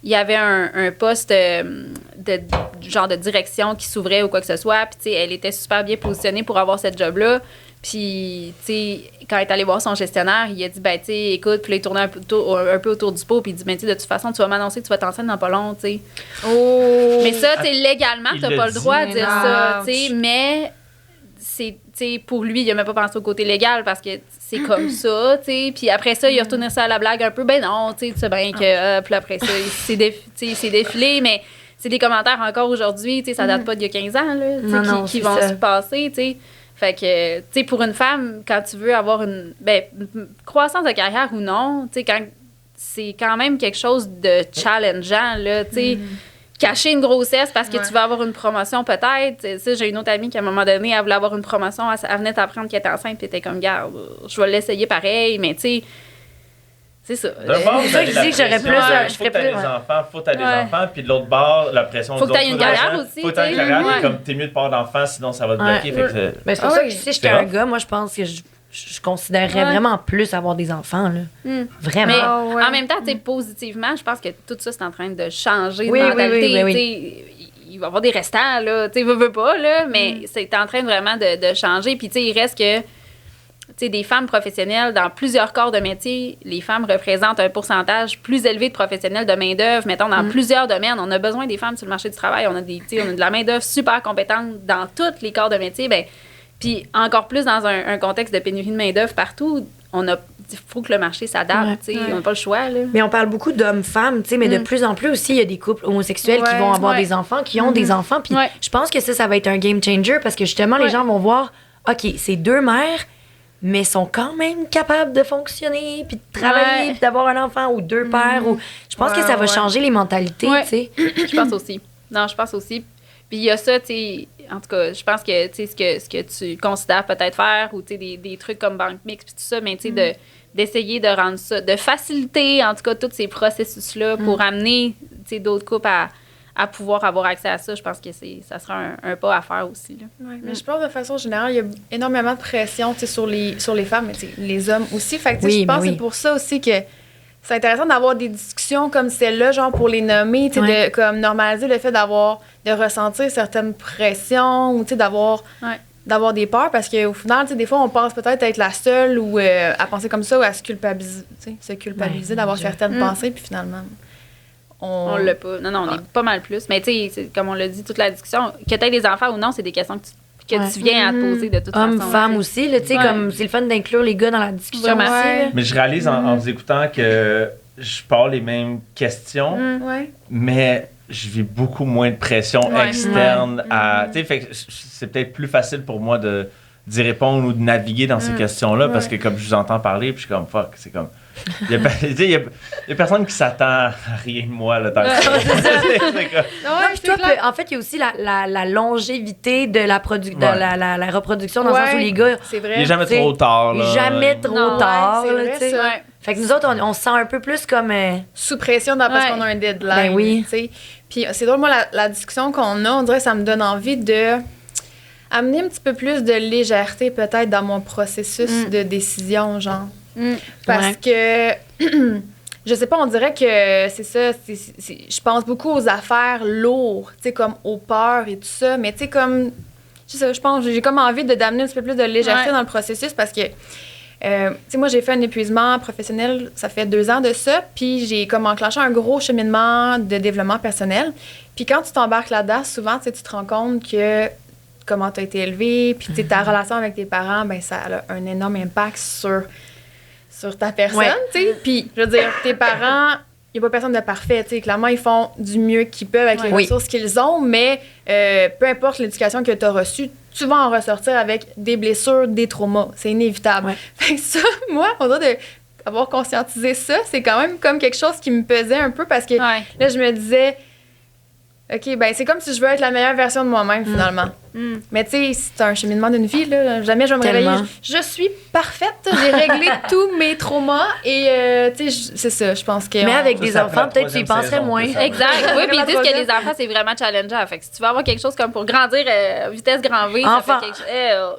[SPEAKER 4] il y avait un poste de genre de direction qui s'ouvrait ou quoi que ce soit, puis tu sais, elle était super bien positionnée pour avoir cette job-là. Puis, tu sais, quand elle est allée voir son gestionnaire, il a dit, ben, tu sais, écoute, puis là, il tournait un peu autour du pot, puis il dit, ben, tu sais, de toute façon, tu vas m'annoncer que tu vas t'enceinte dans pas long, tu sais. Oh! Mais ça, tu sais, légalement, t'as pas le droit de dire ça, tu sais, mais sais, pour lui, il a même pas pensé au côté légal parce que c'est comme ça, tu sais. Puis après ça, il a retourné ça à la blague un peu. Ben non, tu sais bien que... puis après ça, il s'est défilé, mais c'est des commentaires encore aujourd'hui, tu sais, ça date pas d'il y a 15 ans, là, qui vont se passer, tu sais. Fait que, tu sais, pour une femme, quand tu veux avoir une croissance de carrière ou non, tu sais, quand c'est quand même quelque chose de challengeant, là, tu sais. Cacher une grossesse parce que tu veux avoir une promotion, peut-être. Ça, j'ai une autre amie qui, à un moment donné, elle voulait avoir une promotion, elle venait d'apprendre qu'elle était enceinte, puis elle était comme, garde, je vais l'essayer pareil, mais tu sais, c'est ça.
[SPEAKER 2] D'un bord,
[SPEAKER 3] c'est ça que je dis que j'aurais plus. Je ferais plus.
[SPEAKER 2] Faut que t'aies des enfants, puis de l'autre bord, la pression.
[SPEAKER 4] Faut que t'aies une carrière aussi.
[SPEAKER 2] Faut que t'aies une carrière, puis comme t'es mieux de part d'enfant, sinon ça va te bloquer.
[SPEAKER 3] C'est pour ça que si j'étais un gars, moi, je pense que je considérerais vraiment plus avoir des enfants, là. Vraiment.
[SPEAKER 4] Mais en même temps, tu sais, positivement, je pense que tout ça, c'est en train de changer de mentalité.
[SPEAKER 3] Oui.
[SPEAKER 4] Il va y avoir des restants, là. Tu sais, veux pas, là, mais c'est en train vraiment de changer. Puis, tu sais, il reste que, tu sais, des femmes professionnelles dans plusieurs corps de métier, les femmes représentent un pourcentage plus élevé de professionnels de main-d'œuvre. Mettons, dans plusieurs domaines, on a besoin des femmes sur le marché du travail. On a de la main-d'œuvre super compétente dans tous les corps de métier. Ben, puis encore plus dans un contexte de pénurie de main-d'œuvre partout, il faut que le marché s'adapte. On n'a pas le choix. Là.
[SPEAKER 3] Mais on parle beaucoup d'hommes-femmes, mais de plus en plus aussi, il y a des couples homosexuels qui vont avoir des enfants, qui ont des enfants. Puis je pense que ça va être un game changer parce que justement, les gens vont voir, OK, c'est 2 mères, mais sont quand même capables de fonctionner, puis de travailler, puis d'avoir un enfant, ou 2 pères. Ou... Je pense que ça va changer les mentalités.
[SPEAKER 4] Je pense aussi. Non, je pense aussi. Puis il y a ça, tu sais, en tout cas, je pense que, tu sais, ce que tu considères peut-être faire, ou, tu sais, des trucs comme banque mixte, puis tout ça, mais, tu sais, d'essayer de rendre ça, de faciliter, en tout cas, tous ces processus-là pour amener, tu sais, d'autres couples à pouvoir avoir accès à ça, je pense que ça sera un pas à faire aussi, là.
[SPEAKER 1] Ouais, mais je pense de façon générale, il y a énormément de pression, tu sais, sur les femmes, mais tu sais, les hommes aussi. Fait que, tu sais, je pense que c'est pour ça aussi que c'est intéressant d'avoir des discussions comme celle-là, genre pour les nommer, tu sais, de comme normaliser le fait de ressentir certaines pressions ou tu sais, d'avoir des peurs parce qu'au final, tu sais, des fois, on pense peut-être être la seule ou à penser comme ça ou à se culpabiliser, d'avoir certaines pensées, puis finalement,
[SPEAKER 4] on l'a pas. Non, on est pas mal plus. Mais tu sais, comme on l'a dit, toute la discussion, que tu aies des enfants ou non, c'est des questions que tu viens à te poser de toute façon.
[SPEAKER 3] Hommes-femmes aussi, tu sais, comme c'est le fun d'inclure les gars dans la discussion aussi.
[SPEAKER 2] Mais je réalise en vous écoutant que je parle les mêmes questions, mais je vis beaucoup moins de pression externe à... Tu sais, fait que c'est peut-être plus facile pour moi d'y répondre ou de naviguer dans ces questions-là parce que comme je vous entends parler, puis je suis comme, fuck, c'est comme... Il y a personne qui s'attend à rien de moi, là, tant que ça.
[SPEAKER 3] En fait, il y a aussi la longévité de la reproduction, dans le sens où les gars...
[SPEAKER 1] C'est vrai.
[SPEAKER 2] Il n'est jamais trop tard, là.
[SPEAKER 3] Jamais trop tard,
[SPEAKER 1] là, tu sais.
[SPEAKER 3] Fait que nous autres, on se sent un peu plus comme...
[SPEAKER 1] sous pression parce qu'on a un deadline.
[SPEAKER 3] Ben oui.
[SPEAKER 1] T'sais. Puis c'est drôle, moi, la discussion qu'on a, on dirait que ça me donne envie de amener un petit peu plus de légèreté peut-être dans mon processus de décision, genre. Parce que, je sais pas, on dirait que c'est ça, je pense beaucoup aux affaires lourdes, tu sais, comme aux peurs et tout ça, mais tu sais, comme, je pense, j'ai comme envie d'amener un petit peu plus de légèreté dans le processus parce que, tu sais, moi, j'ai fait un épuisement professionnel, ça fait 2 ans de ça, puis j'ai comme enclenché un gros cheminement de développement personnel. Puis quand tu t'embarques là-dedans, souvent, tu sais, tu te rends compte que comment tu as été élevé, puis tu sais, ta relation avec tes parents, ben ça a un énorme impact sur ta personne, tu sais. Puis, je veux dire, tes parents, il n'y a pas personne de parfait, tu sais. Clairement, ils font du mieux qu'ils peuvent avec les ressources qu'ils ont, mais peu importe l'éducation que tu as reçue, tu vas en ressortir avec des blessures, des traumas. C'est inévitable. Fait que ça, moi, on dirait d'avoir conscientisé ça, c'est quand même comme quelque chose qui me pesait un peu parce que là, je me disais, OK, ben c'est comme si je veux être la meilleure version de moi-même, finalement. Mais tu sais, c'est un cheminement d'une vie, là. Jamais je vais me réveiller. Je suis parfaite. J'ai réglé tous mes traumas et, tu sais, c'est ça, je pense que...
[SPEAKER 3] Mais avec des enfants, peut-être tu y penserais moins.
[SPEAKER 4] Exact. Oui, puis ils disent que les enfants, c'est vraiment challengeant. Fait que si tu veux avoir quelque chose comme pour grandir vitesse grand V, ça fait quelque chose...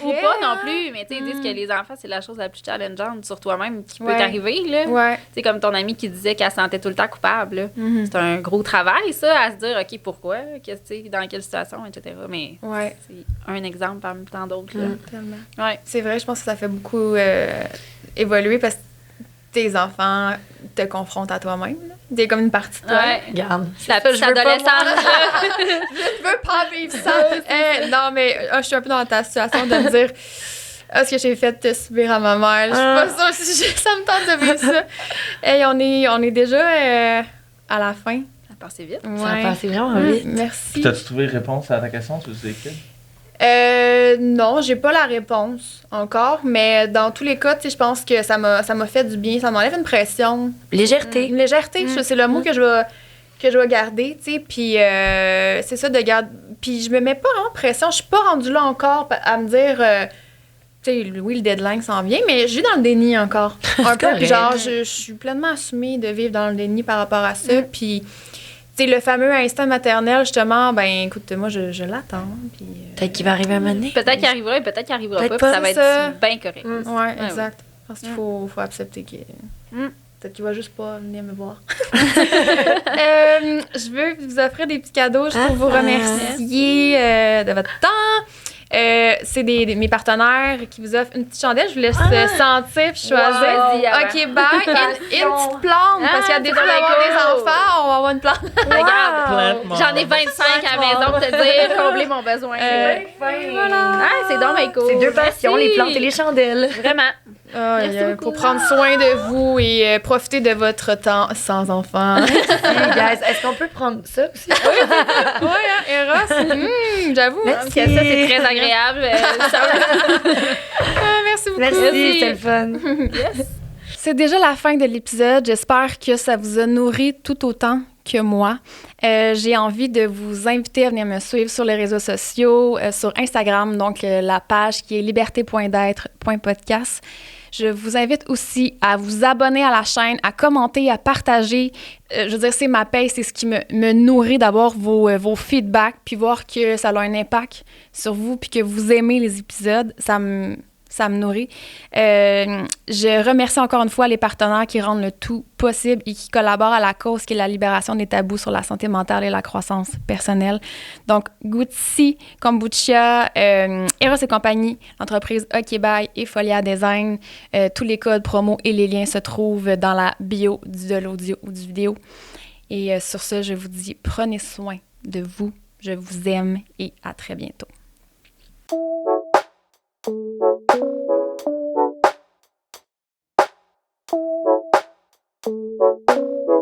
[SPEAKER 4] ou pas non plus, mais tu sais, ils disent que les enfants, c'est la chose la plus challengeante sur toi-même qui peut t'arriver, là. Tu sais, comme ton ami qui disait qu'elle se sentait tout le temps coupable, là. C'est un gros travail, ça, à se dire, OK, pourquoi? Dans quelle situation, etc. Mais c'est un exemple parmi tant d'autres. Là.
[SPEAKER 1] Tellement. C'est vrai, je pense que ça fait beaucoup évoluer parce que tes enfants te confrontent à toi-même. T'es comme une partie de toi.
[SPEAKER 4] Ouais.
[SPEAKER 3] Regarde.
[SPEAKER 4] La petite adolescente.
[SPEAKER 1] Je veux pas vivre ça. Non, mais je suis un peu dans ta situation de me dire ce que j'ai fait te subir à ma mère. Je suis pas sûre si ça me tente de vivre ça. Et on est déjà à la fin.
[SPEAKER 4] Ça a passé vite.
[SPEAKER 3] Ça a passé vraiment vite.
[SPEAKER 1] Merci.
[SPEAKER 2] T'as-tu trouvé réponse à ta question? Tu sais que?
[SPEAKER 1] Non, j'ai pas la réponse encore, mais dans tous les cas, je pense que ça m'a fait du bien. Ça m'enlève une pression.
[SPEAKER 3] Légèreté.
[SPEAKER 1] Une légèreté, c'est le mot que je vais garder, tu sais. Puis c'est ça de garder. Puis je me mets pas vraiment pression. Je suis pas rendue là encore à me dire. Tu sais, oui, le deadline s'en vient, mais je suis dans le déni encore. Un peu. Puis genre, je suis pleinement assumée de vivre dans le déni par rapport à ça. Puis. C'est le fameux instinct maternel, justement, ben écoute, moi, je l'attends.
[SPEAKER 3] Peut-être qu'il va arriver un moment donné.
[SPEAKER 4] Peut-être qu'il arrivera et peut-être qu'il arrivera
[SPEAKER 3] Peut-être
[SPEAKER 4] pas,
[SPEAKER 3] pas,
[SPEAKER 4] puis ça va être bien correct.
[SPEAKER 1] Ouais, exact. Parce qu'il faut accepter qu'il... Peut-être qu'il va juste pas venir me voir. Je veux vous offrir des petits cadeaux juste pour vous remercier de votre temps. C'est mes partenaires qui vous offrent une petite chandelle. Je vous laisse sentir puis choisir. OK, bye. Une petite plante. Parce qu'il y a des fois d'avoir des enfants, on va avoir une plante.
[SPEAKER 4] Regarde, j'en ai 25 à la maison pour te dire, combler mon besoin.
[SPEAKER 1] Voilà.
[SPEAKER 4] C'est donc bien cool.
[SPEAKER 3] C'est deux passions, les plantes et les chandelles.
[SPEAKER 4] Vraiment.
[SPEAKER 1] Merci beaucoup. Pour prendre soin de vous et profiter de votre temps sans enfants.
[SPEAKER 3] Guys, est-ce qu'on peut prendre ça aussi?
[SPEAKER 1] Oui, Eros. J'avoue.
[SPEAKER 3] Merci.
[SPEAKER 4] Que ça, c'est très agréable.
[SPEAKER 1] Merci beaucoup.
[SPEAKER 3] Merci, c'était le fun.
[SPEAKER 1] C'est déjà la fin de l'épisode. J'espère que ça vous a nourri tout autant que moi. J'ai envie de vous inviter à venir me suivre sur les réseaux sociaux, sur Instagram, donc la page qui est liberté.d'être.podcast. Je vous invite aussi à vous abonner à la chaîne, à commenter, à partager. Je veux dire, c'est ma paye, c'est ce qui me nourrit d'avoir vos feedbacks, puis voir que ça a un impact sur vous, puis que vous aimez les épisodes. Ça me nourrit. Je remercie encore une fois les partenaires qui rendent le tout possible et qui collaborent à la cause qui est la libération des tabous sur la santé mentale et la croissance personnelle. Donc, Gucci, Kombucha, Eros et compagnie, l'entreprise OK Bye et Folia Design. Tous les codes promo et les liens se trouvent dans la bio de l'audio ou du vidéo. Et sur ce, je vous dis, prenez soin de vous. Je vous aime et à très bientôt.